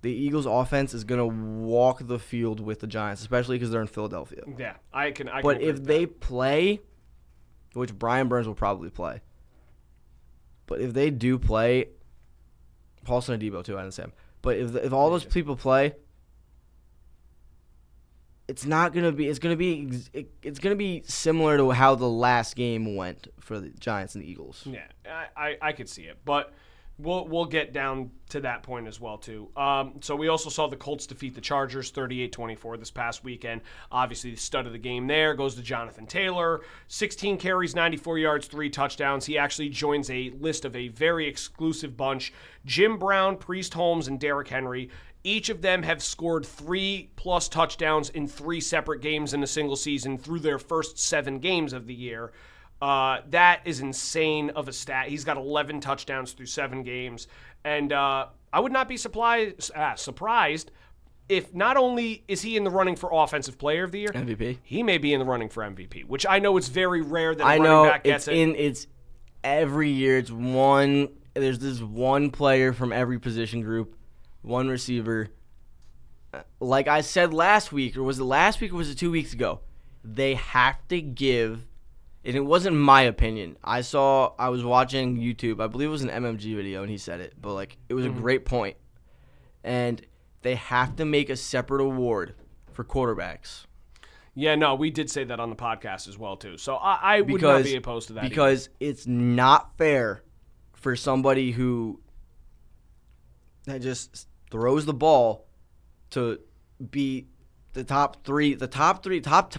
the Eagles' offense is gonna walk the field with the Giants, especially because they're in Philadelphia. Yeah, I can. But if they play, which Brian Burns will probably play, but if they do play, Paulson Adebo too, I didn't say him. But if all those people play. It's not gonna be. It's gonna be similar to how the last game went for the Giants and the Eagles. Yeah, I could see it, but we'll get down to that point as well too. So we also saw the Colts defeat the Chargers 38-24 this past weekend. Obviously, the stud of the game there goes to Jonathan Taylor. 16 carries, 94 yards, 3 touchdowns. He actually joins a list of a very exclusive bunch: Jim Brown, Priest Holmes, and Derrick Henry. Each of them have scored 3+ touchdowns in 3 separate games in a single season through their first 7 games of the year. That is insane of a stat. He's got 11 touchdowns through 7 games. And I would not be surprised if not only is he in the running for Offensive Player of the Year, MVP, he may be in the running for MVP, which I know it's very rare that a running back gets it. It's every year. It's one. There's this one player from every position group. One receiver. Like I said last week, or was it last week or was it 2 weeks ago? They have to give, and it wasn't my opinion. I was watching YouTube. I believe it was an MMG video, and he said it. But like, it was a great point. And they have to make a separate award for quarterbacks. Yeah, no, we did say that on the podcast as well too. So I would not be opposed to that. Because it's not fair for somebody who that just throws the ball to be the top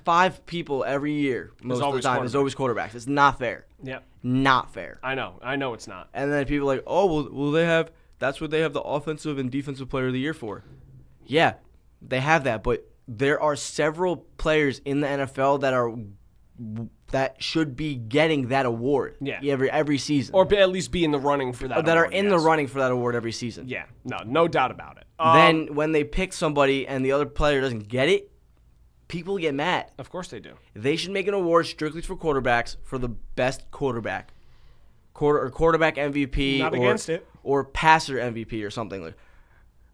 five people every year most of the time is always quarterbacks. It's not fair. Yep. Not fair. I know it's not. And then people are like, oh, well, that's what they have the offensive and defensive player of the year for. Yeah, they have that, but there are several players in the NFL that should be getting that award. Yeah. Every season, or at least be in the running for that. That award, are in the running for that award every season. Yeah, no doubt about it. Then when they pick somebody and the other player doesn't get it, people get mad. Of course they do. They should make an award strictly for quarterbacks for the best quarterback, quarterback MVP. Not against it. Or passer MVP or something like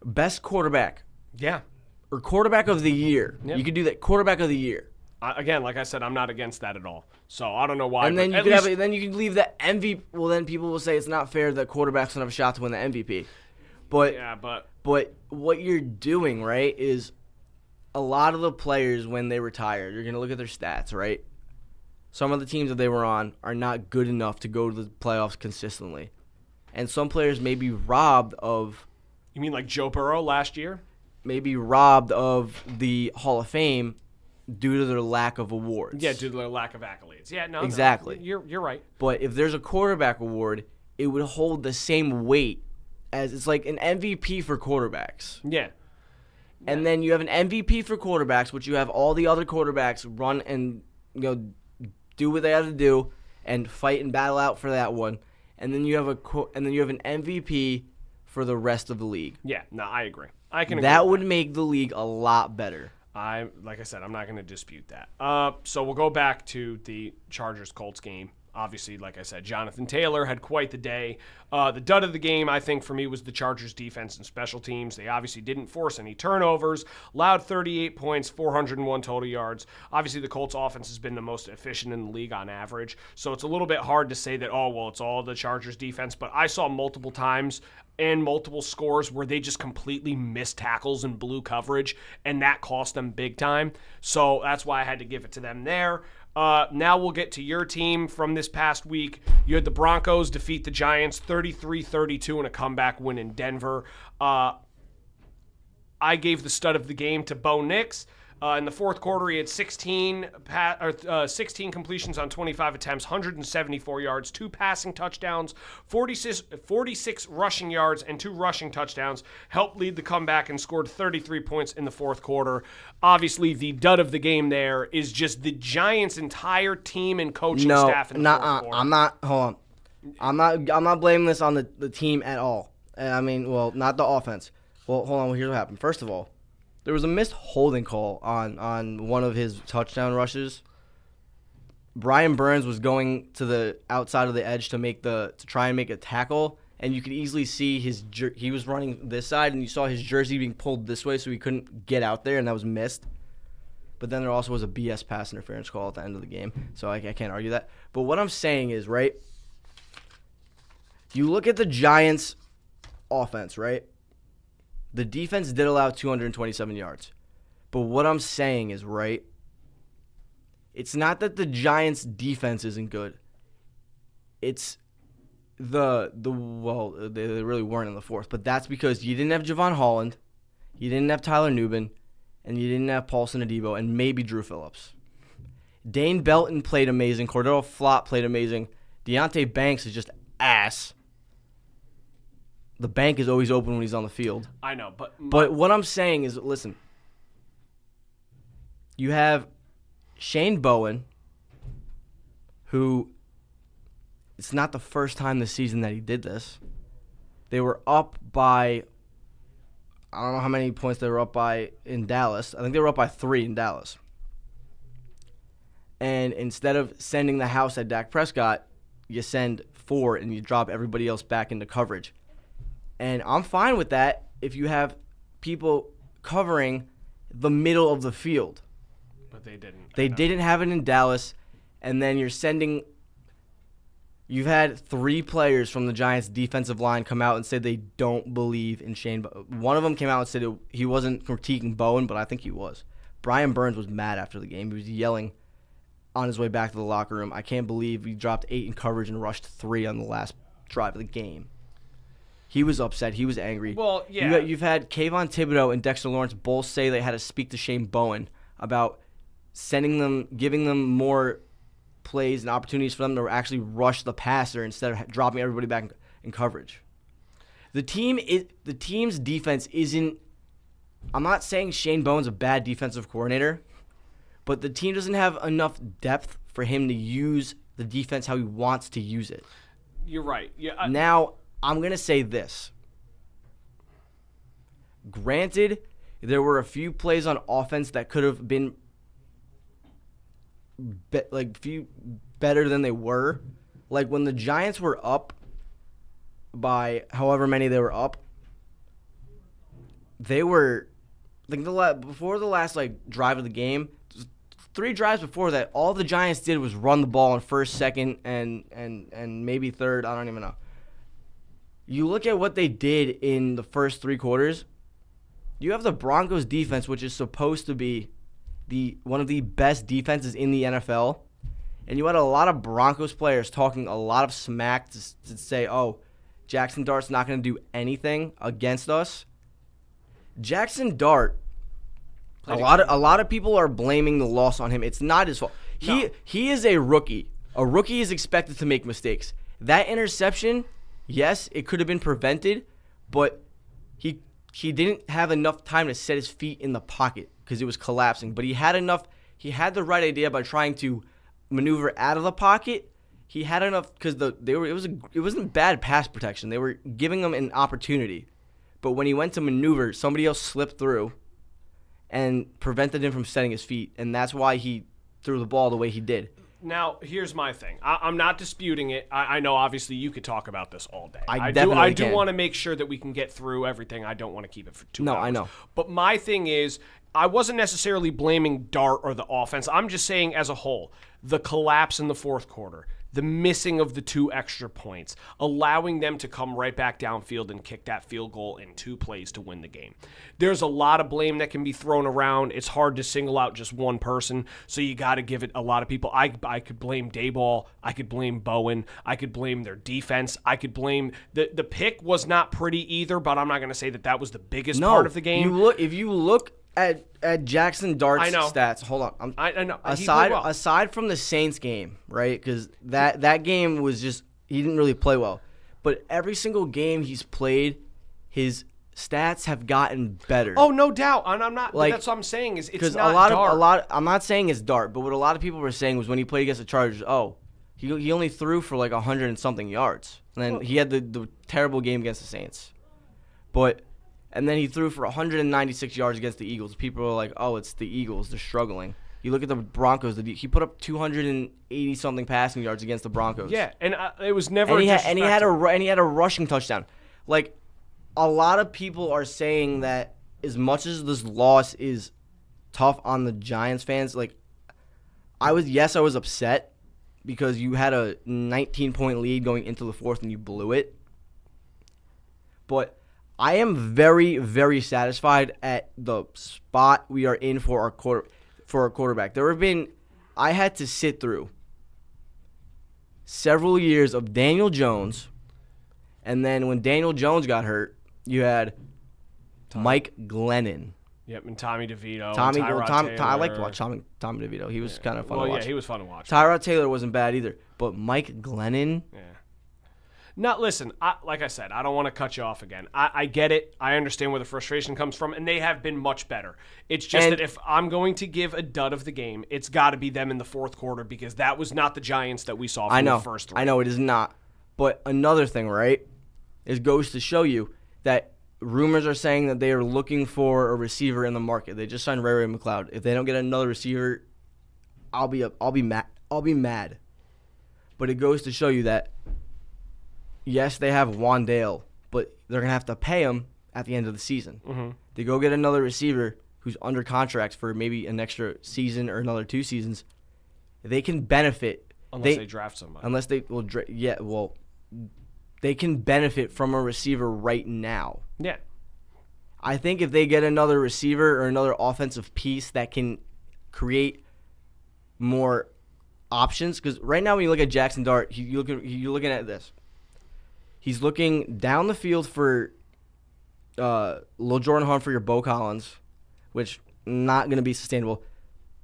best quarterback. Yeah. Or quarterback of the year. Yep. You could do that. Quarterback of the year. Again, like I said, I'm not against that at all. So I don't know why. And then you can leave the MVP. Well, then people will say it's not fair that quarterbacks don't have a shot to win the MVP. But what you're doing, right, is a lot of the players when they retire, you're gonna look at their stats, right? Some of the teams that they were on are not good enough to go to the playoffs consistently, and some players may be robbed of. You mean like Joe Burrow last year? Maybe robbed of the Hall of Fame due to their lack of awards. Yeah, due to their lack of accolades. Yeah, no, exactly. No, you're right. But if there's a quarterback award, it would hold the same weight as it's like an MVP for quarterbacks. Yeah. And then you have an MVP for quarterbacks, which you have all the other quarterbacks run and do what they have to do and fight and battle out for that one. And then you have an MVP for the rest of the league. Yeah, no, I agree. I can agree. That would make the league a lot better. Like I said, I'm not going to dispute that. So we'll go back to the Chargers-Colts game. Obviously, like I said, Jonathan Taylor had quite the day. The dud of the game, I think, for me, was the Chargers' defense and special teams. They obviously didn't force any turnovers, allowed 38 points, 401 total yards. Obviously, the Colts' offense has been the most efficient in the league on average, so it's a little bit hard to say that, it's all the Chargers' defense, but I saw multiple times and multiple scores where they just completely missed tackles and blew coverage, and that cost them big time. So that's why I had to give it to them there. Now we'll get to your team from this past week. You had the Broncos defeat the Giants 33-32 in a comeback win in Denver. I gave the stud of the game to Bo Nix. In the fourth quarter, he had 16 completions on 25 attempts, 174 yards, 2 passing touchdowns, 46 rushing yards, and 2 rushing touchdowns. Helped lead the comeback and scored 33 points in the fourth quarter. Obviously, the dud of the game there is just the Giants' entire team and coaching staff in the fourth quarter. Hold on. I'm not blaming this on the team at all. I mean, not the offense. Well, hold on. Here's what happened. First of all, there was a missed holding call on one of his touchdown rushes. Brian Burns was going to the outside of the edge to try and make a tackle, and you could easily see he was running this side, and you saw his jersey being pulled this way, so he couldn't get out there, and that was missed. But then there also was a BS pass interference call at the end of the game, so I can't argue that. But what I'm saying is, right, you look at the Giants' offense, right? The defense did allow 227 yards. But what I'm saying is, right, it's not that the Giants' defense isn't good. It's they really weren't in the fourth. But that's because you didn't have Javon Holland, you didn't have Tyler Nubin, and you didn't have Paulson Adebo, and maybe Drew Phillips. Dane Belton played amazing. Cordell Flott played amazing. Deonte Banks is just ass. The bank is always open when he's on the field. I know, but what I'm saying is, listen, you have Shane Bowen, who it's not the first time this season that he did this. They were up by, I don't know how many points they were up by in Dallas. I think they were up by 3 in Dallas. And instead of sending the house at Dak Prescott, you send 4 and you drop everybody else back into coverage. And I'm fine with that if you have people covering the middle of the field. But they didn't. They didn't have it in Dallas. And then you've had 3 players from the Giants' defensive line come out and say they don't believe in Shane Bowen. One of them came out and said he wasn't critiquing Bowen, but I think he was. Brian Burns was mad after the game. He was yelling on his way back to the locker room, I can't believe we dropped 8 in coverage and rushed 3 on the last drive of the game. He was upset. He was angry. Well, yeah. You've had Kayvon Thibodeau and Dexter Lawrence both say they had to speak to Shane Bowen about giving them more plays and opportunities for them to actually rush the passer instead of dropping everybody back in coverage. The team's defense isn't. I'm not saying Shane Bowen's a bad defensive coordinator, but the team doesn't have enough depth for him to use the defense how he wants to use it. You're right. Yeah. Now, I'm going to say this. Granted, there were a few plays on offense that could have been better than they were. Like when the Giants were up by however many they were up, they were before the last drive of the game, 3 drives before that, all the Giants did was run the ball in first, second, and maybe third. I don't even know. You look at what they did in the first 3 quarters. You have the Broncos defense, which is supposed to be one of the best defenses in the NFL, and you had a lot of Broncos players talking a lot of smack to say, "Oh, Jackson Dart's not going to do anything against us." Jackson Dart, a lot of people are blaming the loss on him. It's not his fault. He is a rookie. A rookie is expected to make mistakes. That interception, yes, it could have been prevented, but he didn't have enough time to set his feet in the pocket because it was collapsing. But he had the right idea by trying to maneuver out of the pocket. He had enough because it wasn't bad pass protection. They were giving him an opportunity. But when he went to maneuver, somebody else slipped through and prevented him from setting his feet, and that's why he threw the ball the way he did. Now, here's my thing. I'm not disputing it. I know, obviously, you could talk about this all day. I do can. want to make sure that we can get through everything. I don't want to keep it for 2 hours. No, I know. But my thing is, I wasn't necessarily blaming Dart or the offense. I'm just saying as a whole, the collapse in the fourth quarter, the missing of the 2 extra points, allowing them to come right back downfield and kick that field goal in 2 plays to win the game. There's a lot of blame that can be thrown around. It's hard to single out just one person, so you got to give it a lot of people. I could blame Dayball. I could blame Bowen. I could blame their defense. I could blame the pick was not pretty either, but I'm not going to say that was the biggest part of the game. If you look at Jackson Dart's stats, hold on. I know. Aside from the Saints game, right? Because that game was just he didn't really play well. But every single game he's played, his stats have gotten better. Oh, no doubt. And I'm not. That's what I'm saying is it's not Dart. I'm not saying it's Dart, but what a lot of people were saying was when he played against the Chargers, he only threw for 100 and something yards, and then he had the terrible game against the Saints, And then he threw for 196 yards against the Eagles. People are like, "Oh, it's the Eagles. They're struggling." You look at the Broncos. He put up 280-something passing yards against the Broncos. Yeah, and it was never. And he had a rushing touchdown. A lot of people are saying that as much as this loss is tough on the Giants fans, I was upset because you had a 19-point lead going into the fourth and you blew it. But I am very, very satisfied at the spot we are in for our quarterback. I had to sit through several years of Daniel Jones, and then when Daniel Jones got hurt, you had Mike Glennon. Yep, and Tommy DeVito. I liked to watch Tommy DeVito. He was kind of fun to watch. Yeah, he was fun to watch. Tyrod Taylor wasn't bad either, but Mike Glennon. Yeah. Now, listen, like I said, I don't want to cut you off again. I get it. I understand where the frustration comes from, and they have been much better. It's just that if I'm going to give a dud of the game, it's got to be them in the fourth quarter because that was not the Giants that we saw from the first 3. I know it is not. But another thing, right, goes to show you that rumors are saying that they are looking for a receiver in the market. They just signed Ray McLeod. If they don't get another receiver, I'll be mad. But it goes to show you that yes, they have Wandale, but they're going to have to pay him at the end of the season. Mm-hmm. They go get another receiver who's under contract for maybe an extra season or another 2 seasons. They can benefit. Unless they draft somebody. Unless they they can benefit from a receiver right now. Yeah. I think if they get another receiver or another offensive piece that can create more options, because right now when you look at Jackson Dart, you're looking at this. He's looking down the field for Lil Jordan Humphrey or Bo Collins, which not going to be sustainable.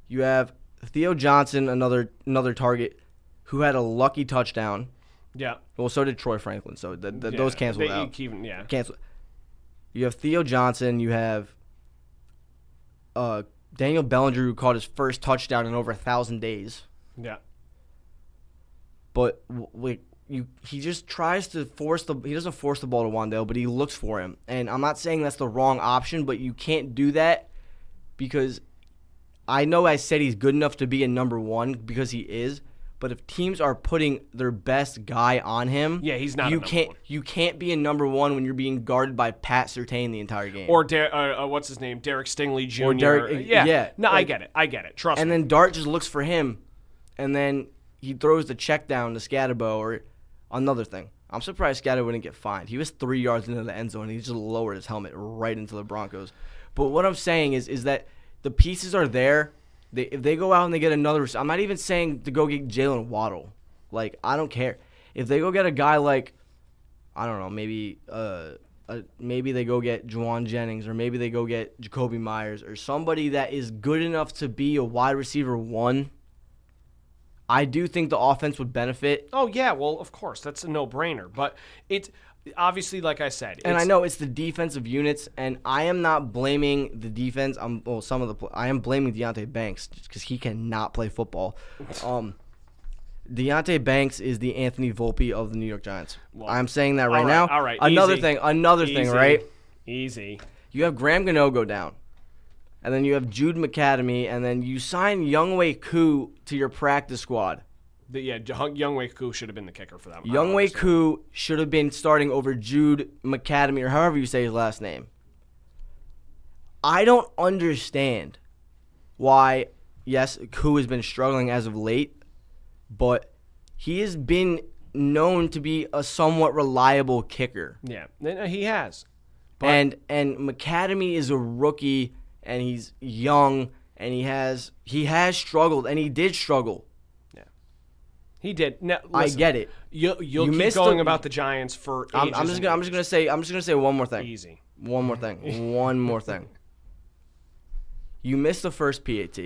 You have Theo Johnson, another target, who had a lucky touchdown. Yeah. Well, so did Troy Franklin. So those canceled out. Canceled. You have Theo Johnson. You have Daniel Bellinger, who caught his first touchdown in over 1,000 days. Yeah. But he just tries to he doesn't force the ball to Wan'Dale, but he looks for him. And I'm not saying that's the wrong option, but you can't do that because I know I said he's good enough to be a number one because he is. But if teams are putting their best guy on him, he's not. You can't be a number one when you're being guarded by Pat Surtain the entire game. Or what's his name, Derek Stingley Jr. Or Derek, yeah. No, I get it. Trust me. And then Dart just looks for him, and then he throws the check down to Scatterbo. Or another thing, I'm surprised Scatterbo didn't get fined. He was 3 yards into the end zone, and he just lowered his helmet right into the Broncos. But what I'm saying is that the pieces are there. If they go out and they get another, I'm not even saying to go get Jalen Waddle. Like, I don't care. If they go get a guy like, I don't know, maybe they go get Juwan Jennings, or maybe they go get Jacoby Myers, or somebody that is good enough to be a wide receiver one, I do think the offense would benefit. Oh, yeah, well, of course. That's a no-brainer. But it's obviously, like I said. And I know it's the defensive units, and I am not blaming the defense. I am blaming Deonte Banks because he cannot play football. Deonte Banks is the Anthony Volpe of the New York Giants. Well, I'm saying that right now. All right. Another thing, right? Easy. You have Graham Gano go down. And then you have Jude McAdamy, and then you sign Younghoe Koo to your practice squad. Younghoe Koo should have been the kicker for that. Younghoe Koo should have been starting over Jude McAdamy, or however you say his last name. I don't understand why, yes, Koo has been struggling as of late, but he has been known to be a somewhat reliable kicker. Yeah, he has. But and McAdamy is a rookie, and he's young, and he has struggled, and he did struggle. Yeah, he did. Now, listen, I get it. You'll keep going about the Giants for ages. I'm just gonna say one more thing. Easy. One more thing. You missed the first PAT,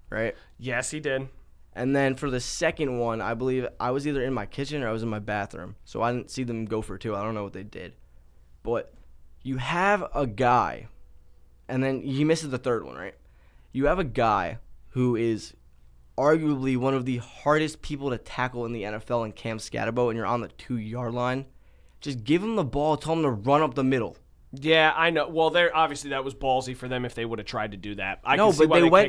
right? Yes, he did. And then for the second one, I believe I was either in my kitchen or I was in my bathroom, so I didn't see them go for two. I don't know what they did, but you have a guy. And then he misses the third one, right? You have a guy who is arguably one of the hardest people to tackle in the NFL in Cam Scatterbo, and you're on the 2-yard line. Just give him the ball, tell him to run up the middle. Yeah, I know. Well, obviously that was ballsy for them if they would have tried to do that.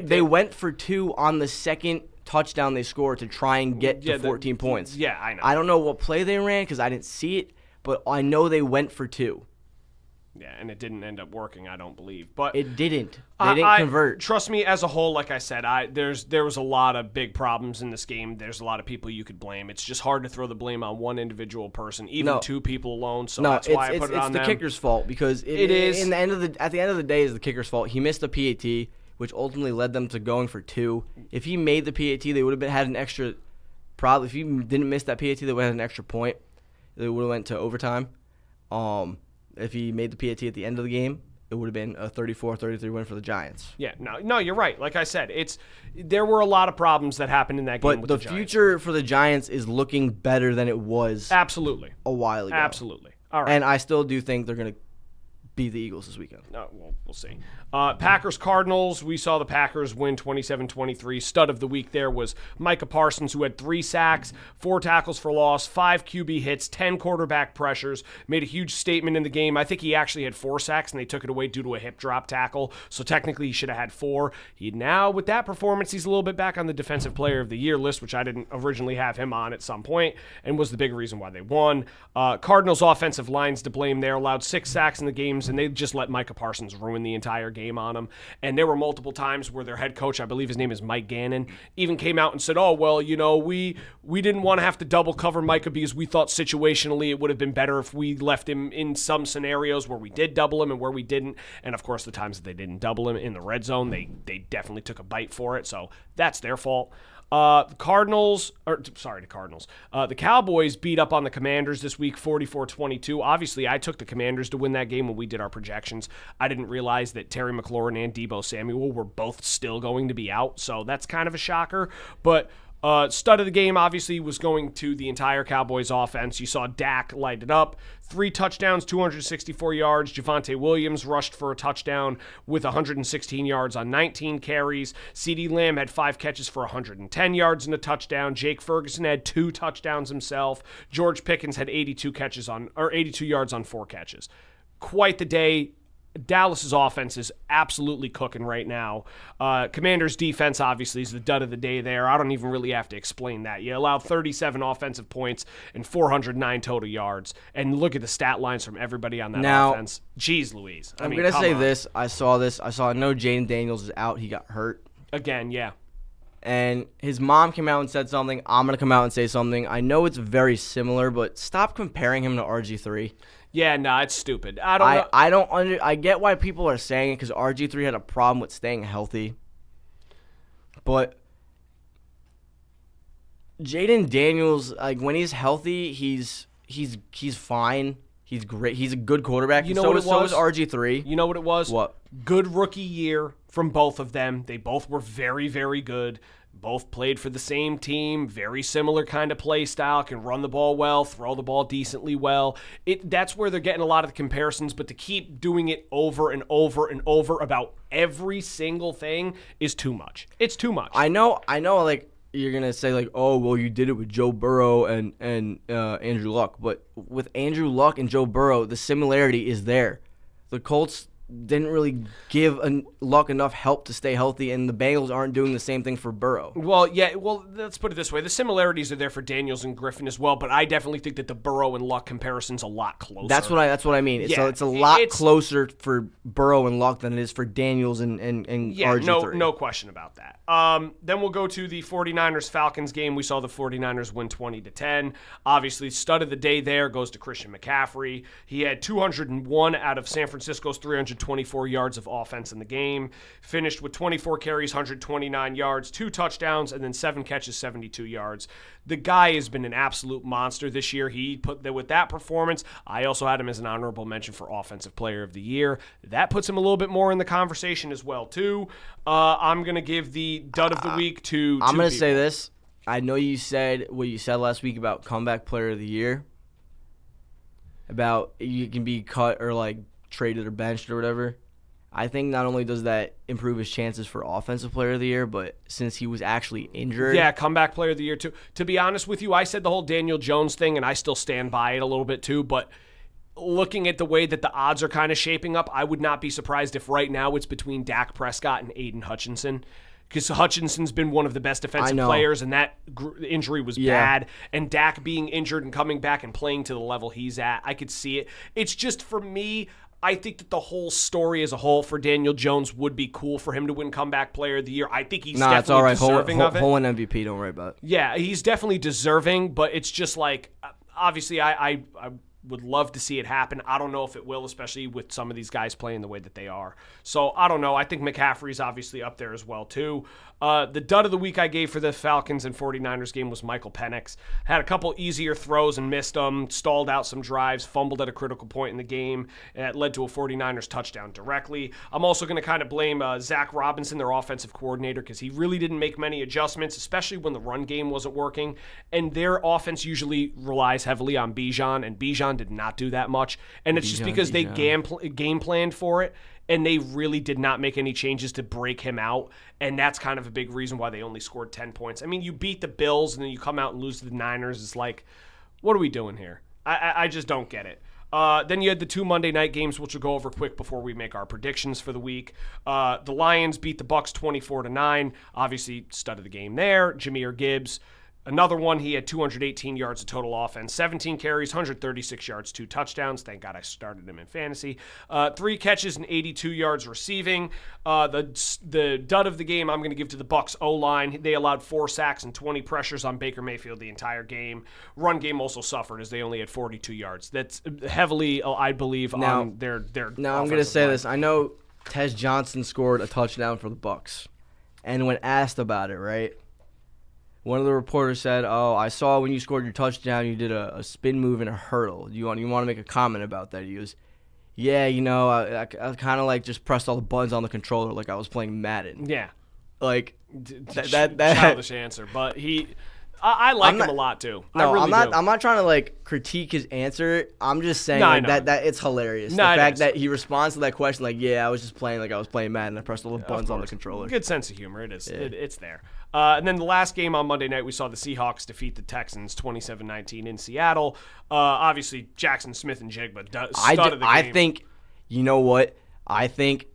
They went for two on the second touchdown they scored to try and get to 14 points. Yeah, I know. I don't know what play they ran because I didn't see it, but I know they went for two. Yeah, and it didn't end up working, I don't believe. But it didn't. They didn't convert. Trust me, as a whole, like I said, there was a lot of big problems in this game. There's a lot of people you could blame. It's just hard to throw the blame on one individual person, even two people alone. So that's why I put it on them. It's the kicker's fault because it is. At the end of the day, it's the kicker's fault. He missed the PAT, which ultimately led them to going for two. If he made the PAT, they would have had an extra. Probably if he didn't miss that PAT, they would have had an extra point. They would have went to overtime. If he made the PAT at the end of the game, it would have been a 34-33 win for the Giants. Yeah, no, you're right. Like I said, there were a lot of problems that happened in that game with the Giants. But the future for the Giants is looking better than it was absolutely a while ago. Absolutely. All right. And I still do think they're going to beat the Eagles this weekend. Well, we'll see. Packers-Cardinals, we saw the Packers win 27-23. Stud of the week there was Micah Parsons, who had 3 sacks, 4 tackles for loss, 5 QB hits, 10 quarterback pressures, made a huge statement in the game. I think he actually had 4 sacks, and they took it away due to a hip drop tackle, so technically he should have had 4. Now, with that performance, he's a little bit back on the Defensive Player of the Year list, which I didn't originally have him on at some point, and was the big reason why they won. Cardinals' offensive line's to blame there, allowed 6 sacks in the games, and they just let Micah Parsons ruin the entire game on them. And there were multiple times where their head coach, I believe his name is Mike Gannon, even came out and said, oh, well, we didn't want to have to double cover Micah because we thought situationally it would have been better if we left him in some scenarios where we did double him and where we didn't. And of course, the times that they didn't double him in the red zone, they definitely took a bite for it. So that's their fault. The Cardinals. The Cowboys beat up on the Commanders this week 44-22. Obviously, I took the Commanders to win that game when we did our projections. I didn't realize that Terry McLaurin and Deebo Samuel were both still going to be out, so that's kind of a shocker. But stud of the game, obviously, was going to the entire Cowboys offense. You saw Dak light it up. 3 touchdowns, 264 yards. Javonte Williams rushed for a touchdown with 116 yards on 19 carries. CeeDee Lamb had 5 catches for 110 yards and a touchdown. Jake Ferguson had 2 touchdowns himself. George Pickens had 82 yards on 4 catches. Quite the day. Dallas's offense is absolutely cooking right now. Commanders' defense, obviously, is the dud of the day there. I don't even really have to explain that. You allowed 37 offensive points and 409 total yards. And look at the stat lines from everybody on that offense. Jeez Louise. I'm going to say this. I know Jaden Daniels is out. He got hurt. Again, yeah. And his mom came out and said something. I'm going to come out and say something. I know it's very similar, but stop comparing him to RG3. Yeah, no, it's stupid. I get why people are saying it because RG3 had a problem with staying healthy. But Jaden Daniels, like when he's healthy, he's fine. He's great. He's a good quarterback. So is RG3. You know what it was? What? Good rookie year from both of them. They both were very, very good. Both played for the same team, very similar kind of play style, can run the ball well, throw the ball decently well. That's where they're getting a lot of the comparisons, but to keep doing it over and over and over about every single thing is too much. It's too much. I know, like, you're going to say, like, oh, well, you did it with Joe Burrow and Andrew Luck. But with Andrew Luck and Joe Burrow, the similarity is there. The Colts didn't really give Luck enough help to stay healthy, and the Bengals aren't doing the same thing for Burrow. Well, let's put it this way. The similarities are there for Daniels and Griffin as well, but I definitely think that the Burrow and Luck comparison's a lot closer. That's what I mean. It's a lot closer for Burrow and Luck than it is for Daniels and RG3. No question about that. Then we'll go to the 49ers-Falcons game. We saw the 49ers win 20-10. Obviously, stud of the day there goes to Christian McCaffrey. He had 201 out of San Francisco's 324 yards of offense in the game. Finished with 24 carries, 129 yards, 2 touchdowns, and then 7 catches, 72 yards. The guy has been an absolute monster this year. With that performance, I also had him as an honorable mention for Offensive Player of the Year. That puts him a little bit more in the conversation as well, too. I'm going to give the dud of the week to I'm going to say this. I know you said what you said last week about Comeback Player of the Year, about you can be cut or, like, traded or benched or whatever. I think not only does that improve his chances for Offensive Player of the Year, but since he was actually injured. Yeah, Comeback Player of the Year, too. To be honest with you, I said the whole Daniel Jones thing, and I still stand by it a little bit, too. But looking at the way that the odds are kind of shaping up, I would not be surprised if right now it's between Dak Prescott and Aiden Hutchinson. Because Hutchinson's been one of the best defensive players, and that injury was bad. And Dak being injured and coming back and playing to the level he's at, I could see it. It's just, for me, I think that the whole story as a whole for Daniel Jones would be cool for him to win Comeback Player of the Year. I think he's definitely deserving of it. Whole MVP, don't worry about it. Yeah, he's definitely deserving, but it's just like, obviously, I would love to see it happen. I don't know if it will, especially with some of these guys playing the way that they are. So, I don't know. I think McCaffrey's obviously up there as well, too. The dud of the week I gave for the Falcons and 49ers game was Michael Penix. Had a couple easier throws and missed them, stalled out some drives, fumbled at a critical point in the game, and it led to a 49ers touchdown directly. I'm also going to kind of blame Zach Robinson, their offensive coordinator, because he really didn't make many adjustments, especially when the run game wasn't working. And their offense usually relies heavily on Bijan, and Bijan did not do that much. And it's just because they game planned for it, and they really did not make any changes to break him out. And that's kind of a big reason why they only scored 10 points. I mean, you beat the Bills, and then you come out and lose to the Niners. It's like, what are we doing here? I just don't get it. Then you had the 2 Monday night games, which we'll go over quick before we make our predictions for the week. The Lions beat the Bucs 24-9. Obviously, stud of the game there. Jahmyr Gibbs. Another one, he had 218 yards of total offense, 17 carries, 136 yards, 2 touchdowns. Thank God I started him in fantasy. 3 catches and 82 yards receiving. The dud of the game I'm going to give to the Bucs O-line. They allowed 4 sacks and 20 pressures on Baker Mayfield the entire game. Run game also suffered as they only had 42 yards. That's heavily, I believe, on their Now I'm going to say this. I know Tez Johnson scored a touchdown for the Bucs, and when asked about it, right? one of the reporters said, "Oh, I saw when you scored your touchdown, you did a spin move and a hurdle. You want to make a comment about that?" He goes, "Yeah, I kind of like just pressed all the buttons on the controller like I was playing Madden." Yeah. Like that childish answer, but I like him a lot too. No, I really I'm do. not trying to like critique his answer. I'm just saying No, I know. that it's hilarious. No, the fact is. that he responds to that question like, "Yeah, I was just playing like I was playing Madden. I pressed all the buttons on the controller." Good sense of humor. It is. Yeah. It's there. And then the last game on Monday night, we saw the Seahawks defeat the Texans 27-19 in Seattle. Obviously, Jackson Smith and Jigba stud of the game. I think, you know what? I think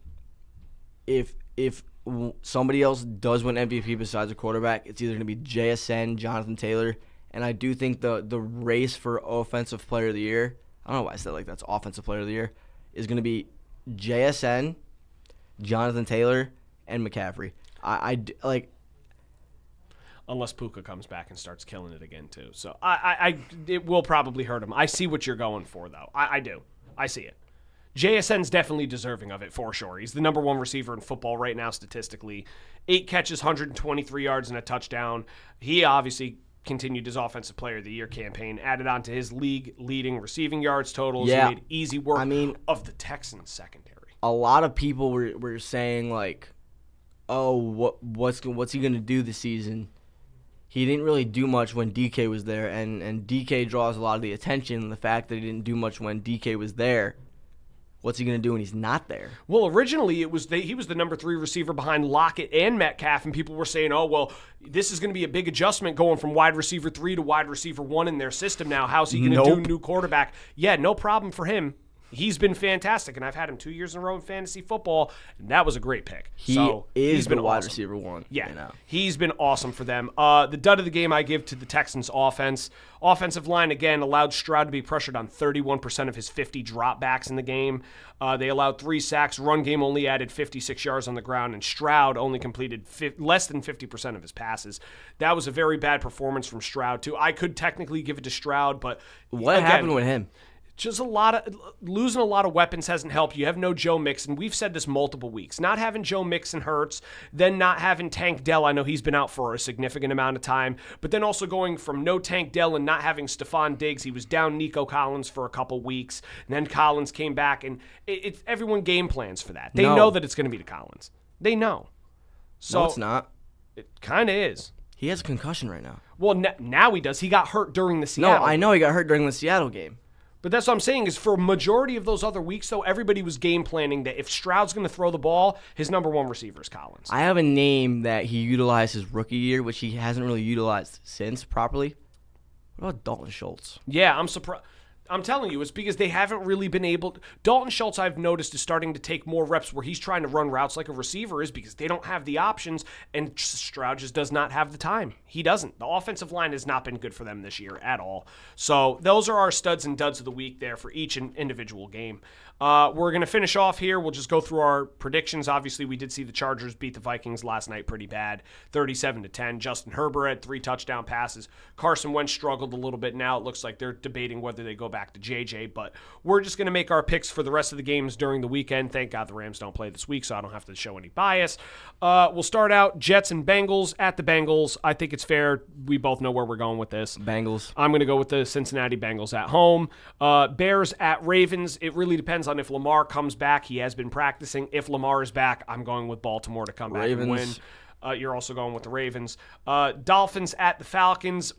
if somebody else does win MVP besides a quarterback, it's either going to be JSN, Jonathan Taylor, and I do think the race for Offensive Player of the Year, I don't know why I said like that's Offensive Player of the Year, is going to be JSN, Jonathan Taylor, and McCaffrey. I like. Unless Puka comes back and starts killing it again too, so it will probably hurt him. I see what you're going for though. I do. I see it. JSN's definitely deserving of it for sure. He's the number one receiver in football right now statistically. 8 catches, 123 yards, and a touchdown. He obviously continued his Offensive Player of the Year campaign, added on to his league-leading receiving yards totals. Yeah. He made easy work of the Texans secondary. A lot of people were saying like, "Oh, what's he going to do this season?" He didn't really do much when DK was there, and DK draws a lot of the attention. And the fact that he didn't do much when DK was there, what's he going to do when he's not there? Well, originally he was the number 3 receiver behind Lockett and Metcalf, and people were saying, "Oh, well, this is going to be a big adjustment going from wide receiver 3 to wide receiver 1 in their system now. How's he going to do new quarterback?" Yeah, no problem for him. He's been fantastic, and I've had him 2 years in a row in fantasy football, and that was a great pick. He's been the wide receiver 1. Yeah, he's been awesome for them. The dud of the game I give to the Texans offense. Offensive line, again, allowed Stroud to be pressured on 31% of his 50 dropbacks in the game. They allowed 3 sacks. Run game only added 56 yards on the ground, and Stroud only completed less than 50% of his passes. That was a very bad performance from Stroud, too. I could technically give it to Stroud, but what happened with him? Just losing a lot of weapons hasn't helped. You have no Joe Mixon. We've said this multiple weeks. Not having Joe Mixon hurts. Then not having Tank Dell. I know he's been out for a significant amount of time. But then also going from no Tank Dell and not having Stephon Diggs. He was down Nico Collins for a couple weeks. And then Collins came back. And everyone game plans for that. They know that it's going to be to Collins. They know. So no, it's not. It kind of is. He has a concussion right now. Well, now he does. He got hurt during the Seattle No, I know he got hurt during the Seattle game. But that's what I'm saying is for a majority of those other weeks, though, everybody was game planning that if Stroud's going to throw the ball, his number 1 receiver is Collins. I have a name that he utilized his rookie year, which he hasn't really utilized since properly. What about Dalton Schultz? Yeah, I'm surprised. I'm telling you, it's because they haven't really been able Dalton Schultz, I've noticed, is starting to take more reps where he's trying to run routes like a receiver is because they don't have the options, and Stroud just does not have the time. He doesn't. The offensive line has not been good for them this year at all. So those are our studs and duds of the week there for each individual game. We're going to finish off here. We'll just go through our predictions. Obviously, we did see the Chargers beat the Vikings last night pretty bad, 37-10. Justin Herbert had 3 touchdown passes. Carson Wentz struggled a little bit now. It looks like they're debating whether they go back to JJ, but we're just going to make our picks for the rest of the games during the weekend. Thank God the Rams don't play this week, so I don't have to show any bias. We'll start out Jets and Bengals at the Bengals. I think it's fair. We both know where we're going with this. Bengals. I'm going to go with the Cincinnati Bengals at home. Bears at Ravens. It really depends on if Lamar comes back. He has been practicing. If Lamar is back, I'm going with Baltimore to come back and win. You're also going with the Ravens. Dolphins at the Falcons.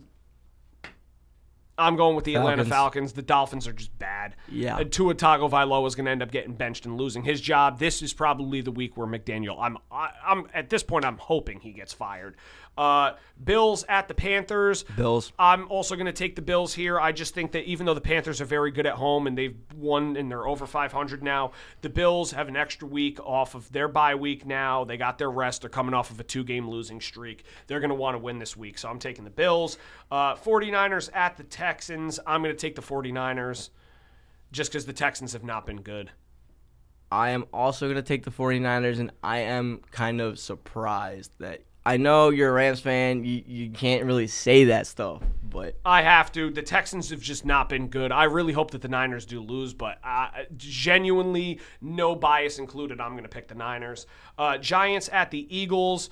I'm going with the Atlanta Falcons. The Dolphins are just bad. Yeah. Tua Tagovailoa is going to end up getting benched and losing his job. This is probably the week where McDaniel. I'm at this point. I'm hoping he gets fired. Bills at the Panthers. Bills. I'm also going to take the Bills here. I just think that even though the Panthers are very good at home and they've won and they're over 500 now, the Bills have an extra week off of their bye week now. They got their rest. They're coming off of a 2-game losing streak. They're going to want to win this week, so I'm taking the Bills. 49ers at the Texans. I'm going to take the 49ers just because the Texans have not been good. I am also going to take the 49ers, and I am kind of surprised that I know you're a Rams fan. You can't really say that stuff, but I have to. The Texans have just not been good. I really hope that the Niners do lose, but genuinely, no bias included, I'm going to pick the Niners. Giants at the Eagles.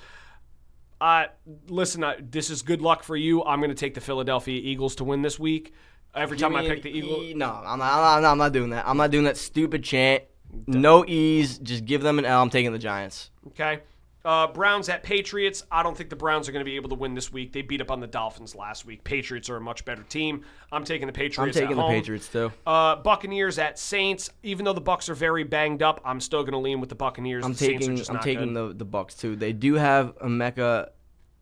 Listen, this is good luck for you. I'm going to take the Philadelphia Eagles to win this week. Every time I pick the Eagles. No, I'm not doing that. I'm not doing that stupid chant. No E's. Just give them an L. I'm taking the Giants. Okay. Browns at Patriots. I don't think the Browns are going to be able to win this week. They beat up on the Dolphins last week. Patriots are a much better team. I'm taking the Patriots I'm taking at home. the Patriots too. Buccaneers at Saints. Even though the Bucs are very banged up, I'm still going to lean with the Buccaneers. I'm the Saints are just I'm not taking good. the Bucs too. They do have Emeka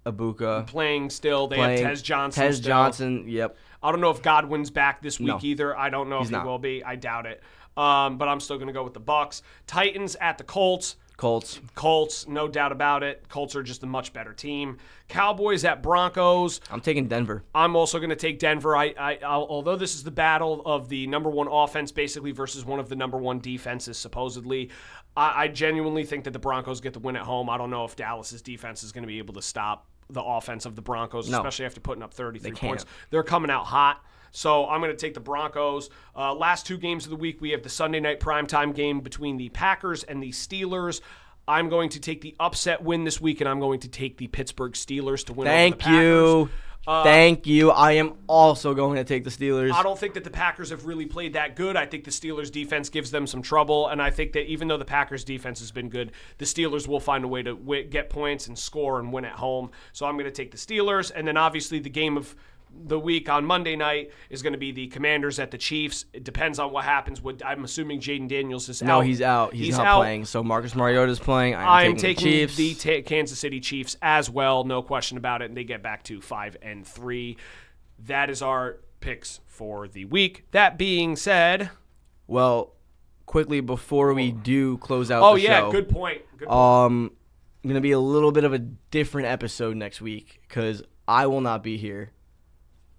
Ibuka Playing still. They have Tez Johnson Tez still. Johnson, yep. I don't know if Godwin's back this week No. either. I don't know if he not. will be. I doubt it. But I'm still going to go with the Bucs. Titans at the Colts. Colts, no doubt about it. Colts are just a much better team. Cowboys at Broncos. I'm taking Denver. I'm also going to take Denver. Although this is the battle of the number one offense basically versus one of the number one defenses supposedly, I genuinely think that the Broncos get the win at home. I don't know if Dallas's defense is going to be able to stop the offense of the Broncos, especially after putting up 33 points. They're coming out hot. So I'm going to take the Broncos. Last two games of the week, we have the Sunday night primetime game between the Packers and the Steelers. I'm going to take the upset win this week, and I'm going to take the Pittsburgh Steelers to win over the Packers. Thank you. I am also going to take the Steelers. I don't think that the Packers have really played that good. I think the Steelers' defense gives them some trouble, and I think that even though the Packers' defense has been good, the Steelers will find a way to get points and score and win at home. So I'm going to take the Steelers, and then obviously the game of the week on Monday night is going to be the Commanders at the Chiefs. It depends on what happens. I'm assuming Jaden Daniels is out. No, he's out. He's not out. playing. So Marcus Mariota's playing. I am taking taking the Chiefs. Kansas City Chiefs as well. No question about it. And they get back to 5-3. That is our picks for the week. That being said, Well, quickly before we do close out the show. Good point. Going to be a little bit of a different episode next week because I will not be here.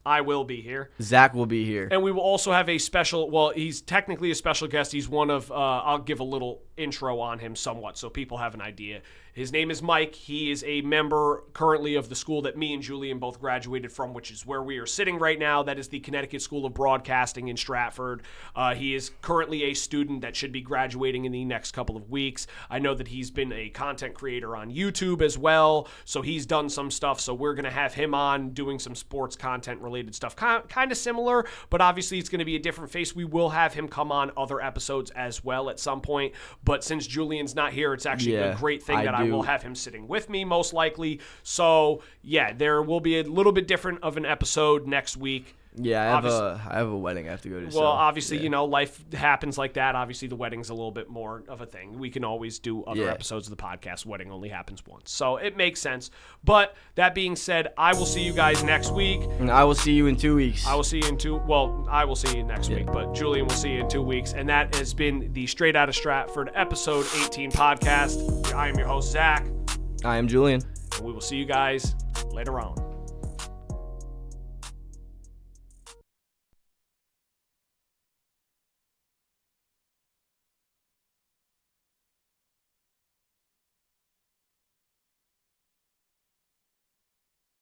I will be here. Zach will be here. And we will also have a special, well, he's technically a special guest. He's one of, I'll give a little intro on him somewhat so people have an idea. His name is Mike. He is a member currently of the school that me and Julian both graduated from, which is where we are sitting right now. That is the Connecticut School of Broadcasting in Stratford. He is currently a student that should be graduating in the next couple of weeks. I know that he's been a content creator on YouTube as well, so he's done some stuff. So we're going to have him on doing some sports content related stuff. Kind of similar, but obviously it's going to be a different face. We will have him come on other episodes as well at some point. But since Julian's not here, it's actually a great thing that I will have him sitting with me most likely. So yeah, there will be a little bit different of an episode next week. Yeah, I have a wedding I have to go to. Well, obviously, you know, life happens like that. Obviously, the wedding's a little bit more of a thing. We can always do other episodes of the podcast. Wedding only happens once. So it makes sense. But that being said, I will see you guys next week. And I will see you in 2 weeks. I will see you next week, but Julian will see you in 2 weeks. And that has been the Straight Outta Stratford episode 18 podcast. I am your host, Zach. I am Julian. And we will see you guys later on.